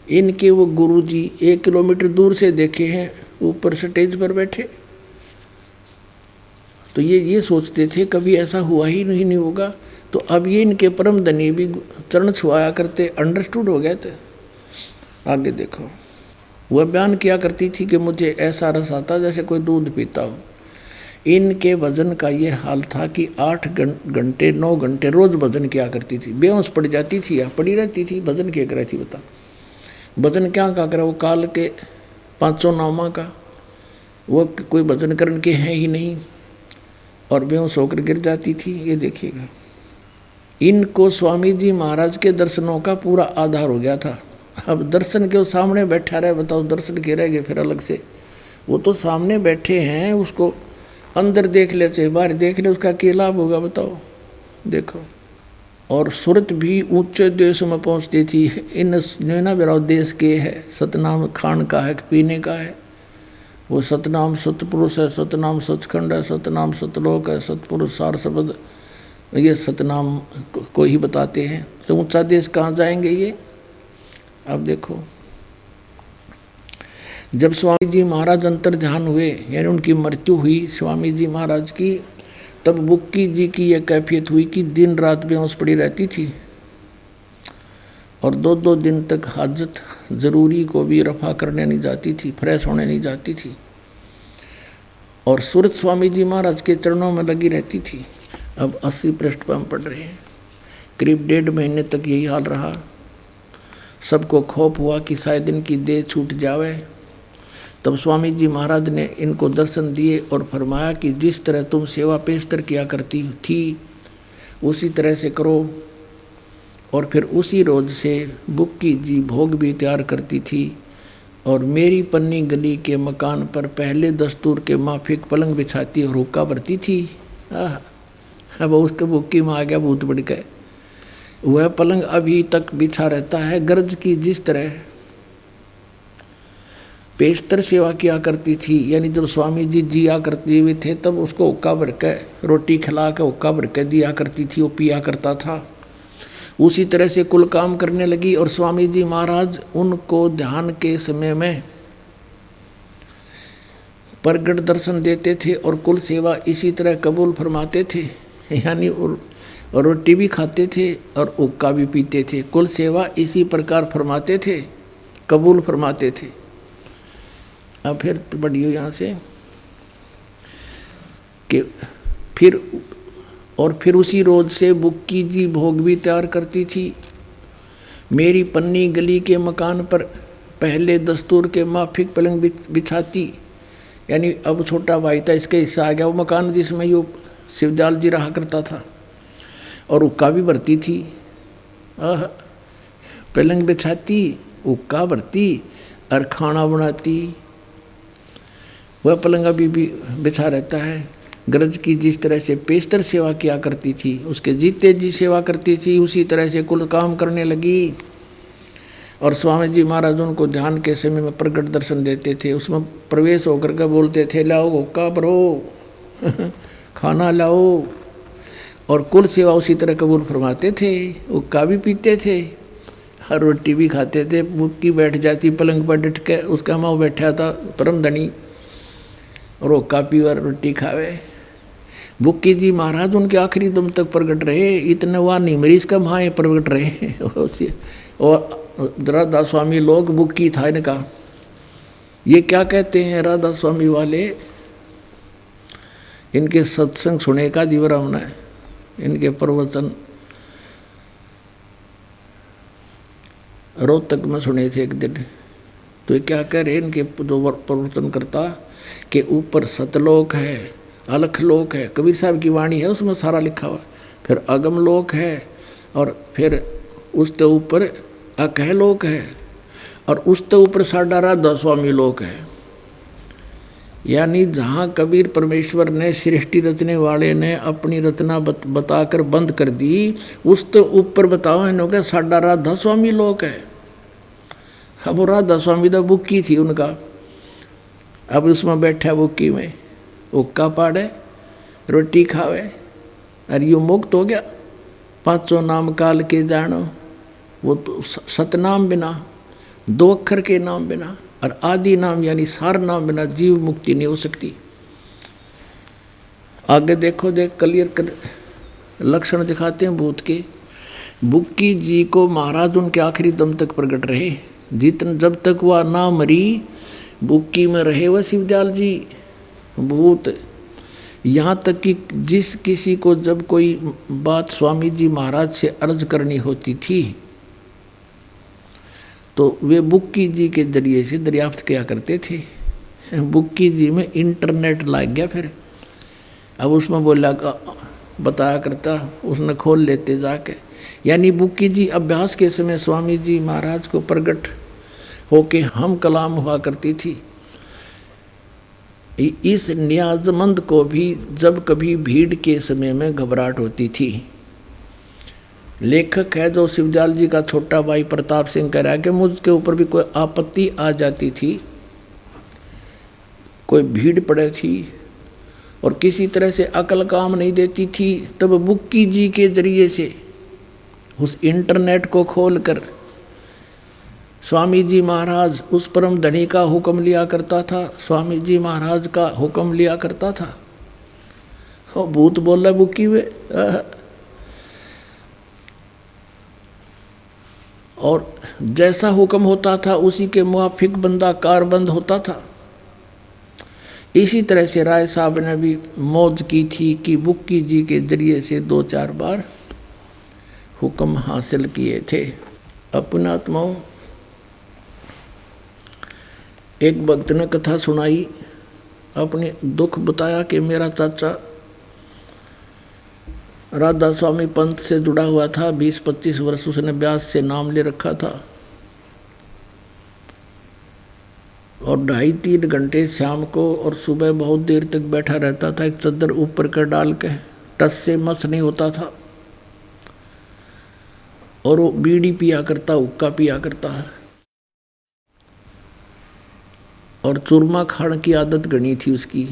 इनके वो गुरुजी 1 किलोमीटर दूर से देखे हैं, ऊपर स्टेज पर बैठे। तो ये सोचते थे कभी ऐसा हुआ ही नहीं होगा। तो अब ये इनके परम धनी भी चरण छुआया करते, अंडरस्टूड हो गए थे। आगे देखो, वह बयान किया करती थी कि मुझे ऐसा रस आता जैसे कोई दूध पीता हो। इनके भजन का ये हाल था कि 8 घंटे 9 घंटे रोज भजन किया करती थी। बेहोश पड़ जाती थी या पड़ी रहती थी, भजन किया कर रही थी। बता भजन क्या का करे, वो काल के 500 नामा का, वो कोई भजन करण के हैं ही नहीं, और बेहोश होकर गिर जाती थी। ये देखिएगा, इनको स्वामी जी महाराज के दर्शनों का पूरा आधार हो गया था। अब दर्शन के सामने बैठा रहे, बताओ दर्शन के रह गए फिर अलग से। वो तो सामने बैठे हैं, उसको अंदर देख ले चाहे बाहर देख ले, उसका क्या लाभ होगा बताओ। देखो, और सूरत भी ऊंचे देश में पहुंचती थी। इन ना बेराव देश के है, सतनाम खान का है, पीने का है। वो सतनाम सतपुरुष है, सतनाम सचखंड है, सतनाम सतलोक है, सतपुरुष सार शब्द, ये सतनाम को ही बताते हैं। तो ऊंचा देश कहाँ जाएंगे ये। अब देखो, जब स्वामी जी महाराज अंतर ध्यान हुए, यानी उनकी मृत्यु हुई स्वामी जी महाराज की, तब बुक्की जी की यह कैफियत हुई कि दिन रात बेहोश पड़ी रहती थी, और 2-2 दिन तक हाजत जरूरी को भी रफा करने नहीं जाती थी, फ्रेश होने नहीं जाती थी, और सूरत स्वामी जी महाराज के चरणों में लगी रहती थी। अब 80 पृष्ठ पर हम पढ़ रहे हैं। करीब 1.5 महीने तक यही हाल रहा। सबको खौफ हुआ कि शायद इनकी देह छूट जावे। तब स्वामी जी महाराज ने इनको दर्शन दिए और फरमाया कि जिस तरह तुम सेवा पेशतर किया करती थी उसी तरह से करो। और फिर उसी रोज से बुक्की जी भोग भी तैयार करती थी, और मेरी पन्नी गली के मकान पर पहले दस्तूर के माफिक पलंग बिछाती और हुक्का भरती थी। अब उसके बुक्की में आ गया भूत बढ़ गए। वह पलंग अभी तक बिछा रहता है। गर्ज की जिस तरह पेशतर सेवा किया करती थी, यानी जब स्वामी जी जिया करते हुए थे तब उसको हुक्का भर के रोटी खिला के हुक्का भर के दिया करती थी, वो पिया करता था। उसी तरह से कुल काम करने लगी, और स्वामी जी महाराज उनको ध्यान के समय में प्रगट दर्शन देते थे और कुल सेवा इसी तरह कबूल फरमाते थे, यानी और रोटी भी खाते थे और हुक्का भी पीते थे। कुल सेवा इसी प्रकार फरमाते थे, कबूल फरमाते थे। अब फिर पढ़ियो यहाँ से कि फिर उसी रोज से बुक्की जी भोग भी तैयार करती थी। मेरी पन्नी गली के मकान पर पहले दस्तूर के माफिक पलंग बिछाती, यानी अब छोटा भाई था इसके हिस्सा आ गया वो मकान जिसमें यो शिवजाल जी रहा करता था, और हुक्का भी भरती थी। पलंग बिछाती, हुक्का भरती और खाना बनाती। वह पलंग अभी भी बिछा रहता है। गरज की जिस तरह से पेशतर सेवा किया करती थी, उसके जीते जी सेवा करती थी, उसी तरह से कुल काम करने लगी। और स्वामी जी महाराज उनको ध्यान के समय में प्रकट दर्शन देते थे, उसमें प्रवेश होकर के बोलते थे, लाओ हुक्का भरो खाना लाओ, और कुल सेवा उसी तरह कबूल फरमाते थे। हुक्का भी पीते थे और रोटी भी खाते थे। बुक्की बैठ जाती पलंग पर डट के, उसका माँ बैठा था परम धनी, और हुक्का पीवर रोटी खावे। बुक्की जी महाराज उनके आखिरी दम तक प्रकट रहे, इतने वहाँ नहीं मरीज का माए प्रकट रहे। और राधा स्वामी लोग बुक्की था इनका। ये क्या कहते हैं राधा स्वामी वाले, इनके सत्संग सुने का जीवन हमने, इनके प्रवचन रोहतक में सुने थे एक दिन। तो ये क्या कह रहे इनके जो प्रवचन करता कि ऊपर सतलोक है, अलख लोक है, कबीर साहब की वाणी है उसमें सारा लिखा हुआ, फिर अगम लोक है, और फिर उसके ऊपर अकह लोक है, और उसके ऊपर साडा राधा स्वामी लोक है। यानी जहाँ कबीर परमेश्वर ने सृष्टि रचने वाले ने अपनी रचना बताकर बंद कर दी, उसके ऊपर बताओ इन्होंने साडा राधा स्वामी लोक है। अब वो राधा स्वामी तो बुक्की थी उनका, अब उसमें बैठा बुक्की में, हुक्का पाड़े, रोटी खावे, और यूँ मुक्त हो गया। पाँचों नाम काल के जानो, वो तो सतनाम बिना, दो अक्षर के नाम बिना, और आदि नाम यानी सार नाम बिना जीव मुक्ति नहीं हो सकती। आगे देखो, देख क्लियर कर लक्षण दिखाते हैं भूत के। बुक्की जी को महाराज उनके आखिरी दम तक प्रकट रहे, जितन जब तक वह ना मरी बुक्की में रहे वह शिवदयाल जी भूत। यहाँ तक कि जिस किसी को जब कोई बात स्वामी जी महाराज से अर्ज करनी होती थी तो वे बुक्की जी के जरिए से दरियाफ्त किया करते थे। बुक्की जी में इंटरनेट लग गया, फिर अब उसमें बोला बताया करता, उसने खोल लेते जाके। यानी बुक्की जी अभ्यास के समय स्वामी जी महाराज को प्रकट होके हम कलाम हुआ करती थी। इस न्याजमंद को भी जब कभी भीड़ के समय में घबराहट होती थी, लेखक है जो शिवदयाल जी का छोटा भाई प्रताप सिंह कह रहा है कि मुझके ऊपर भी कोई आपत्ति आ जाती थी, कोई भीड़ पड़े थी और किसी तरह से अकल काम नहीं देती थी, तब बुक्की जी के जरिए से उस इंटरनेट को खोलकर स्वामी जी महाराज उस परम धनी का हुक्म लिया करता था, स्वामी जी महाराज का हुक्म लिया करता था। और भूत बोल रहा बुक्की में, और जैसा हुक्म होता था उसी के मुआफिक बंदा कारबंद होता था। इसी तरह से राय साहब ने भी मौज की थी कि बुक्की जी के जरिए से 2-4 बार हुक्म हासिल किए थे। अपनात्माओं, एक भक्त ने कथा सुनाई, अपने दुख बताया कि मेरा चाचा राधा स्वामी पंथ से जुड़ा हुआ था, 20-25 वर्ष उसने व्यास से नाम ले रखा था, और 2.5-3 घंटे शाम को और सुबह बहुत देर तक बैठा रहता था, एक चद्दर ऊपर कर डाल के, टस से मस नहीं होता था, और वो बीड़ी पिया करता, हुक्का पिया करता है, और चूरमा खाने की आदत गणी थी उसकी।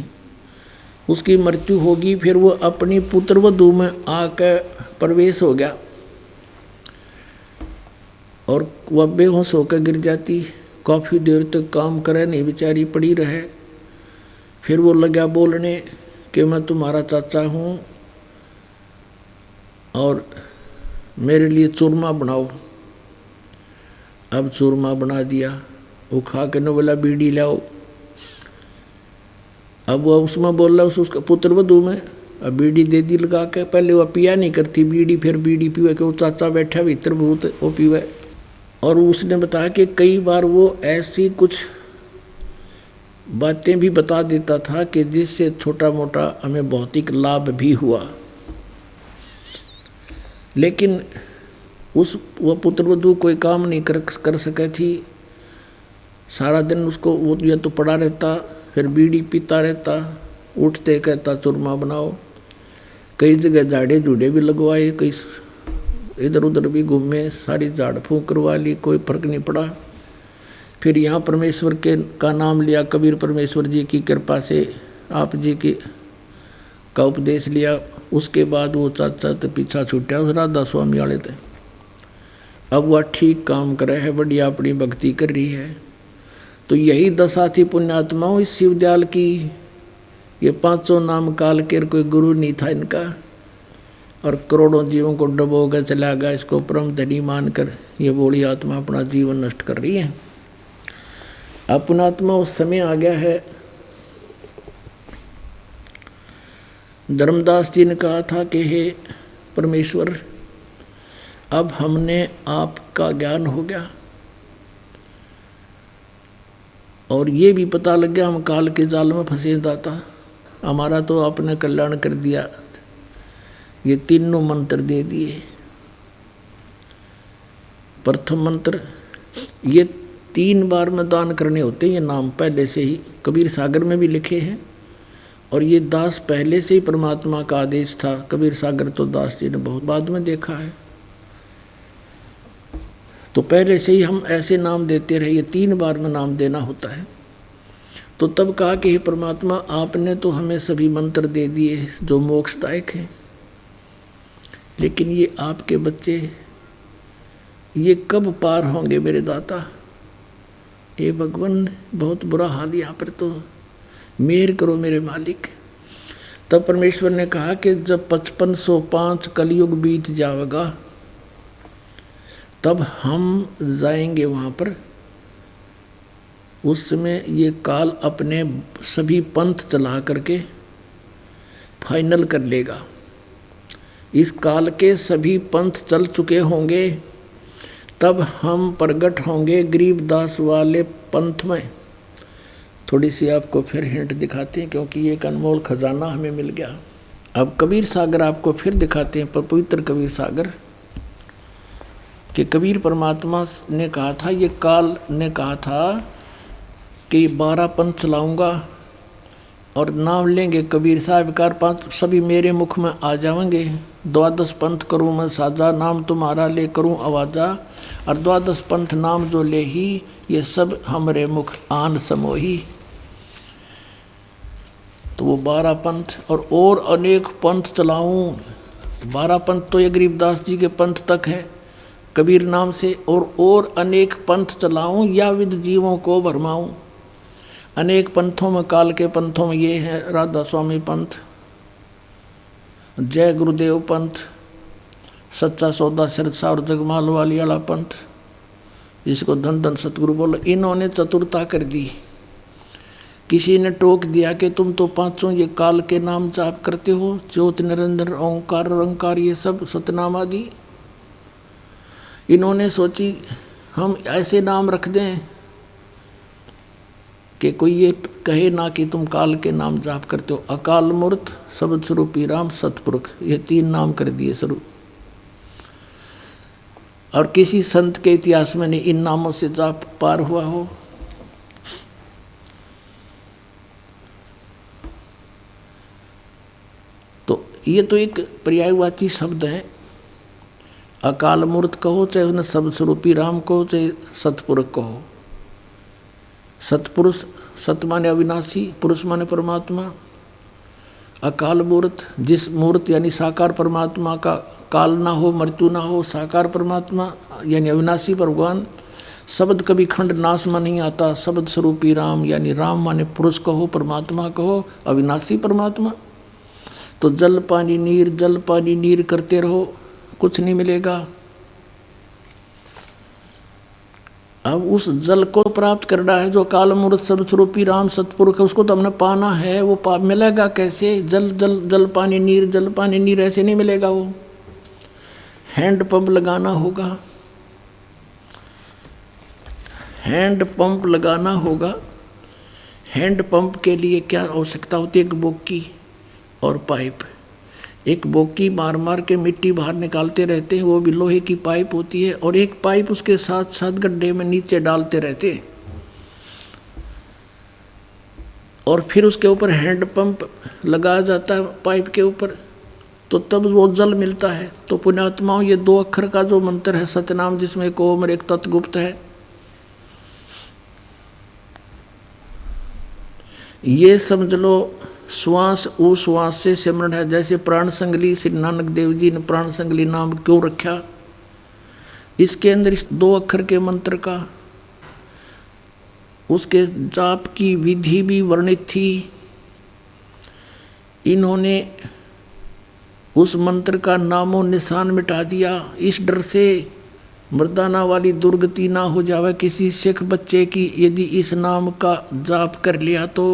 उसकी मृत्यु होगी, फिर वो अपनी पुत्रवधू में आकर प्रवेश हो गया और वह बेहोश होकर गिर जाती। काफ़ी देर तक काम करे नहीं, बेचारी पड़ी रहे। फिर वो लगा बोलने कि मैं तुम्हारा चाचा हूँ और मेरे लिए चूरमा बनाओ। अब चूरमा बना दिया, वो खा के न बोला बीड़ी लाओ। अब वह उसमें बोल रहा उसका पुत्रवधू में, अब बीड़ी दे दी लगा के। पहले वह पिया नहीं करती बीड़ी, फिर बीड़ी पीवे कि वो चाचा बैठा भीतर भूत वो पीवे। और उसने बताया कि कई बार वो ऐसी कुछ बातें भी बता देता था कि जिससे छोटा मोटा हमें भौतिक लाभ भी हुआ, लेकिन वह पुत्रवधू कोई काम नहीं कर सके थी। सारा दिन उसको वो या तो पड़ा रहता, फिर बीड़ी पीता रहता, उठते कहता चूरमा बनाओ। कई जगह झाड़े झूड़े भी लगवाए, कई इधर उधर भी घूमे, सारी झाड़ फूंक करवा ली, कोई फर्क नहीं पड़ा। फिर यहाँ परमेश्वर का नाम लिया, कबीर परमेश्वर जी की कृपा से आप जी की का उपदेश लिया। उसके बाद वो चाचा तो पीछा छूटा, उस राधा स्वामी वाले थे। अब वह ठीक काम करे है, बढ़िया अपनी भक्ति कर रही है। तो यही दशा थी पुण्यात्माओं इस शिवदयाल की। ये 500 नाम काल के कोई गुरु नहीं था इनका, और करोड़ों जीवों को डबो कर चला गया। इसको परम धनी मानकर ये बोली आत्मा अपना जीवन नष्ट कर रही है। अब पुण्यात्मा उस समय आ गया है। धर्मदास जी ने कहा था कि हे परमेश्वर, अब हमने आपका ज्ञान हो गया और ये भी पता लग गया हम काल के जाल में फंसे दाता, हमारा तो आपने कल्याण कर दिया। ये तीनों मंत्र दे दिए। प्रथम मंत्र, ये 3 बार में दान करने होते हैं। ये नाम पहले से ही कबीर सागर में भी लिखे हैं, और ये दास पहले से ही परमात्मा का आदेश था। कबीर सागर तो दास जी ने बहुत बाद में देखा है, तो पहले से ही हम ऐसे नाम देते रहे। ये 3 बार में नाम देना होता है। तो तब कहा कि हे परमात्मा, आपने तो हमें सभी मंत्र दे दिए जो मोक्षदायक हैं, लेकिन ये आपके बच्चे ये कब पार होंगे मेरे दाता? हे भगवान, बहुत बुरा हाल यहाँ पर, तो मेहर करो मेरे मालिक। तब परमेश्वर ने कहा कि जब 5505 कलयुग बीत जाएगा तब हम जाएंगे वहाँ पर। उस समय ये काल अपने सभी पंथ चला करके फाइनल कर लेगा। इस काल के सभी पंथ चल चुके होंगे, तब हम प्रगट होंगे गरीबदास वाले पंथ में। थोड़ी सी आपको फिर हिंट दिखाते हैं, क्योंकि ये एक अनमोल खजाना हमें मिल गया। अब कबीर सागर आपको फिर दिखाते हैं, पवित्र कबीर सागर कि कबीर परमात्मा ने कहा था, ये काल ने कहा था कि 12 पंथ चलाऊंगा और नाम लेंगे कबीर साहब का, 5 सभी मेरे मुख में आ जाएंगे। 12 पंथ करूँ मैं साजा, नाम तुम्हारा ले करूँ आवाजा, और 12 पंथ नाम जो ले ही, ये सब हमरे मुख आन समोही। तो वो 12 पंथ और अनेक पंथ चलाऊं। 12 पंथ तो ये गरीबदास जी के पंथ तक है कबीर नाम से, और अनेक पंथ चलाऊं या विद जीवों को भरमाऊं। अनेक पंथों में, काल के पंथों में ये है राधा स्वामी पंथ, जय गुरुदेव पंथ, सच्चा सौदा सिरसा और जगमाल वाली वाला पंथ, जिसको धन धन सतगुरु बोलो। इन्होंने चतुरता कर दी। किसी ने टोक दिया कि तुम तो 5 ये काल के नाम जाप करते हो, ज्योत निरंजन ओंकार रंकार, ये सब सतनाम आदि। इन्होंने सोची हम ऐसे नाम रख दें कि कोई ये कहे ना कि तुम काल के नाम जाप करते हो। अकाल मूर्त, शब्द स्वरूपी राम, सतपुरुष, ये 3 नाम कर दिए शुरू। और किसी संत के इतिहास में नहीं इन नामों से जाप पार हुआ हो। तो ये तो एक पर्यायवाची शब्द है। अकाल मूर्त कहो, चाहे उन्हें शब्द स्वरूपी राम कहो, चाहे सतपुरुष कहो। सतपुरुष, सत माने अविनाशी, पुरुष माने परमात्मा। अकाल मूर्त, जिस मूर्त यानी साकार परमात्मा का काल ना हो, मृत्यु ना हो, साकार परमात्मा यानी अविनाशी भगवान। शब्द कभी खंड नाश में नहीं आता। शब्द स्वरूपी राम यानी राम माने पुरुष कहो, परमात्मा कहो, अविनाशी परमात्मा। तो जल पानी नीर, जल पानी नीर करते रहो, कुछ नहीं मिलेगा। अब उस जल को प्राप्त करना है जो काल मूर्त शब्द स्वरूपी राम सतपुरुष है, उसको तो हमने पाना है। वो मिलेगा कैसे? जल जल जल पानी नीर, जल पानी नीर ऐसे नहीं मिलेगा। वो हैंड पंप लगाना होगा, हैंड पंप लगाना होगा। हैंड पंप के लिए क्या आवश्यकता होती है? एक बोकी और पाइप। एक बोकी मार मार के मिट्टी बाहर निकालते रहते हैं, वो भी लोहे की पाइप होती है, और एक पाइप उसके साथ साथ गड्ढे में नीचे डालते रहते हैं। और फिर उसके ऊपर हैंड पंप लगाया जाता है पाइप के ऊपर, तो तब वो जल मिलता है। तो पुण्यात्माओं, ये 2 अक्षर का जो मंत्र है सतनाम, जिसमें एक ओम और एक तत्गुप्त है, ये समझ लो श्वास उश्वास से सिमरण है। जैसे प्राण संगली, श्री नानक देव जी ने प्राण संगली नाम क्यों रखा, इसके अंदर इस 2 अक्षर के मंत्र का, उसके जाप की विधि भी वर्णित थी। इन्होंने उस मंत्र का नामो निशान मिटा दिया, इस डर से मर्दाना वाली दुर्गति ना हो जावे किसी सिख बच्चे की। यदि इस नाम का जाप कर लिया तो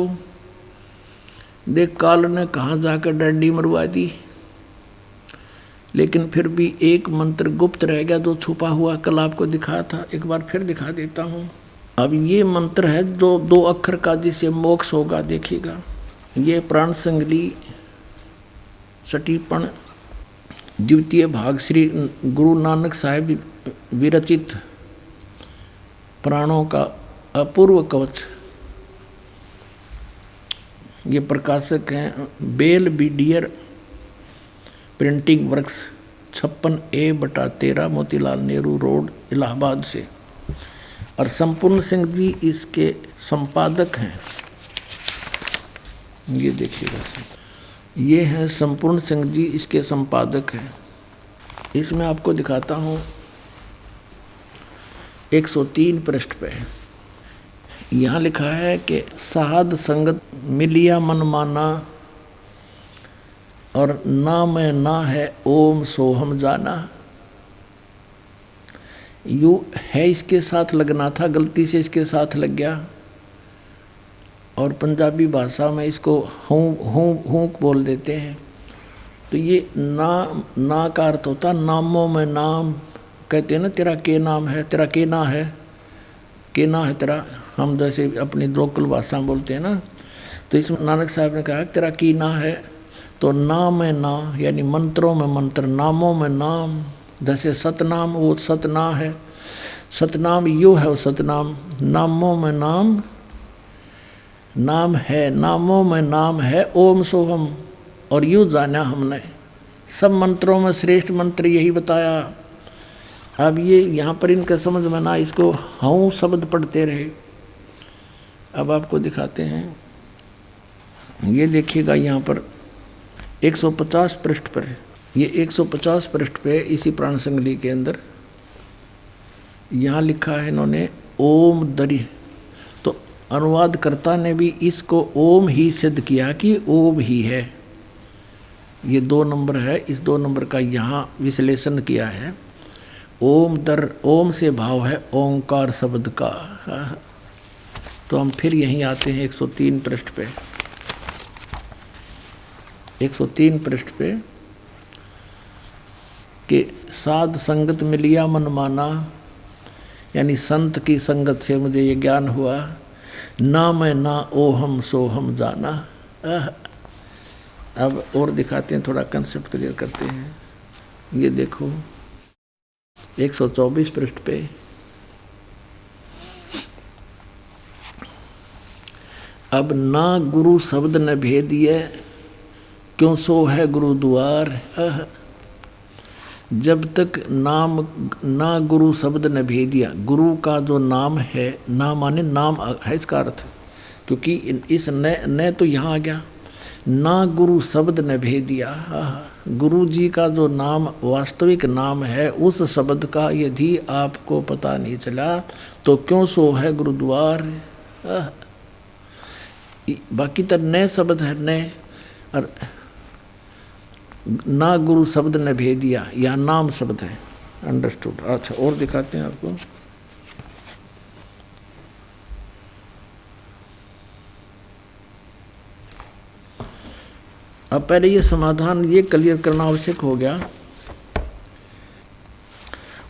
देख काल ने कहाँ जाकर डंडी मरवा दी। लेकिन फिर भी एक मंत्र गुप्त रह गया जो छुपा हुआ, कल आपको दिखाया था, एक बार फिर दिखा देता हूँ। अब ये मंत्र है जो 2 अक्षर का, जिससे मोक्ष होगा। देखिएगा, ये प्राण संगली सटीपण द्वितीय भाग श्री गुरु नानक साहिब विरचित प्राणों का अपूर्व कवच। ये प्रकाशक हैं Belvedere printing works, 56A/13 Motilal Nehru road, Allahabad से। और संपूर्ण सिंह जी इसके संपादक हैं। ये देखिएगा, ये हैं संपूर्ण सिंह जी, इसके संपादक हैं। इसमें आपको दिखाता हूँ 103 पृष्ठ पे यहाँ लिखा है कि साध संगत मिलिया मन माना, और ना मैं ना है ओम सोहम जाना। यू है इसके साथ लगना था, गलती से इसके साथ लग गया, और पंजाबी भाषा में इसको हूँ बोल देते हैं। तो ये ना का अर्थ होता नामों में नाम। कहते हैं ना, तेरा के नाम है, तेरा के ना है, के ना है तेरा, हम जैसे अपनी लोकल भाषा में बोलते हैं ना। तो इसमें नानक साहब ने कहा तेरा की ना है, तो नाम में ना यानी मंत्रों में मंत्र, नामों में नाम। जैसे सतनाम वो सतना है, सतनाम यो है वो सतनाम, नामों में नाम नाम है, नामों में नाम है ओम सोहम। और यूँ जाना हमने सब मंत्रों में श्रेष्ठ मंत्र यही बताया। अब ये यहाँ पर इनका समझ में ना, इसको हूँ शब्द पढ़ते रहे। अब आपको दिखाते हैं, ये देखिएगा यहाँ पर 150 पृष्ठ पर, ये 150 पृष्ठ पे इसी प्राण संगली के अंदर यहाँ लिखा है इन्होंने ओम दरी। तो अनुवादकर्ता ने भी इसको ओम ही सिद्ध किया कि ओम ही है। ये 2 नंबर है, इस 2 नंबर का यहाँ विश्लेषण किया है। ओम से भाव है ओंकार शब्द का। तो हम फिर यहीं आते हैं 103 पृष्ठ पे, 103 पृष्ठ पे कि साध संगत मिलिया मन माना, यानी संत की संगत से मुझे ये ज्ञान हुआ, ना मैं ना ओहम सोहम जाना। अब और दिखाते हैं, थोड़ा कंसेप्ट क्लियर करते हैं। ये देखो 124 पृष्ठ पे, अब ना गुरु शब्द न भेदिए क्यों सो है गुरु द्वार। जब तक नाम ना गुरु शब्द न भेदिया, गुरु का जो नाम है, ना माने नाम है इसका अर्थ, क्योंकि इस न तो यहाँ आ गया, ना गुरु शब्द न भेदिया। गुरु जी का जो नाम वास्तविक नाम है, उस शब्द का यदि आपको पता नहीं चला तो क्यों सो है गुरुद्वार। बाकी तो नए शब्द है, नए, और ना गुरु शब्द ने भेदिया या नाम शब्द है, अंडरस्टूड। अच्छा और दिखाते हैं आपको, अब पहले ये समाधान ये क्लियर करना आवश्यक हो गया,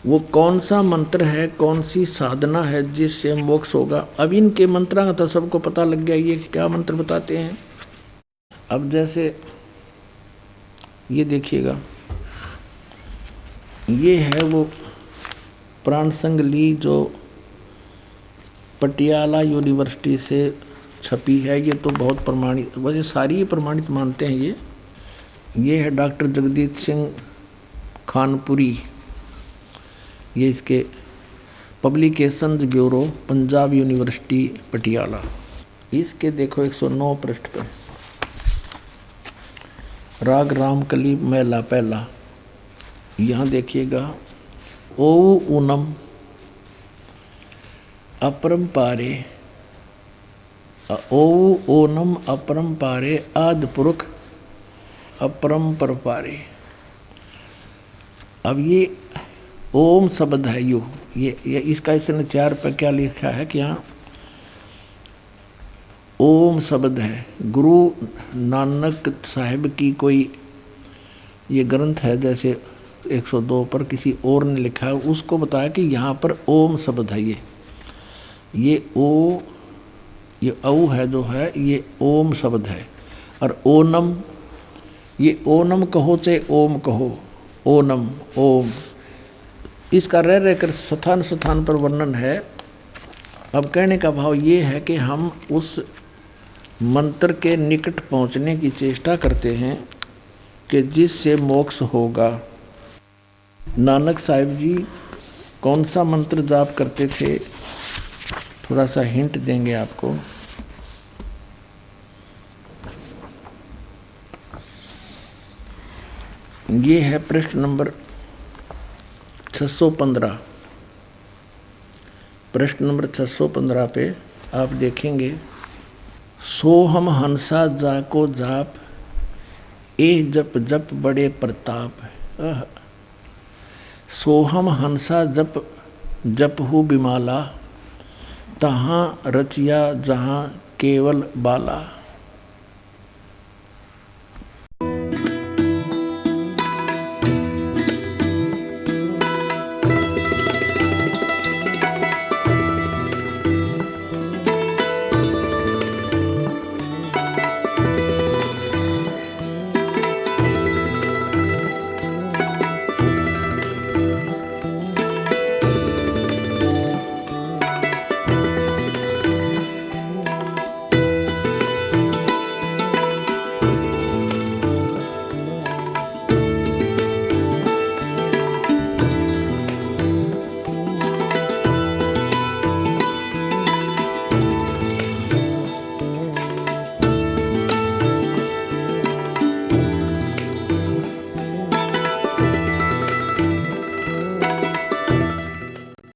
वो कौन सा मंत्र है, कौन सी साधना है जिससे मोक्ष होगा। अब इनके मंत्रा का तो सबको पता लग गया ये क्या मंत्र बताते हैं। अब जैसे ये देखिएगा, ये है वो प्राण संगली जो पटियाला यूनिवर्सिटी से छपी है, ये तो बहुत प्रमाणित, वैसे सारी ही प्रमाणित मानते हैं। ये है डॉक्टर जगदीश सिंह खानपुरी, ये इसके publication bureau, Punjab university Patiala. इसके देखो 109 पृष्ठ पे राग रामकली मैला पहला, यहाँ देखिएगा ओ ऊनम अपरंपारे, ओ ओनम अपरंपारे आदिपुरुष अपरंपरपारे। अब ये ओम शब्द है, ये इसका इसने 4 पे क्या लिखा है कि यहाँ ओम शब्द है। गुरु नानक साहिब की कोई ये ग्रंथ है, जैसे 102 पर किसी और ने लिखा है, उसको बताया कि यहाँ पर ओम शब्द है। ये ओ, ये औ है जो है, ये ओम शब्द है। और ओनम, ये ओनम कहो चाहे ओम कहो, ओनम ओम, इसका रह रहकर स्थान स्थान पर वर्णन है। अब कहने का भाव ये है कि हम उस मंत्र के निकट पहुंचने की चेष्टा करते हैं कि जिससे मोक्ष होगा। नानक साहिब जी कौन सा मंत्र जाप करते थे, थोड़ा सा हिंट देंगे आपको। ये है पृष्ठ नंबर 615, पृष्ठ नंबर 615 पे आप देखेंगे, सोहम हंसा जाको जाप ए जप जप बड़े प्रताप। सोहम हंसा जप जप हु बिमाला, तहाँ रचिया जहाँ केवल बाला।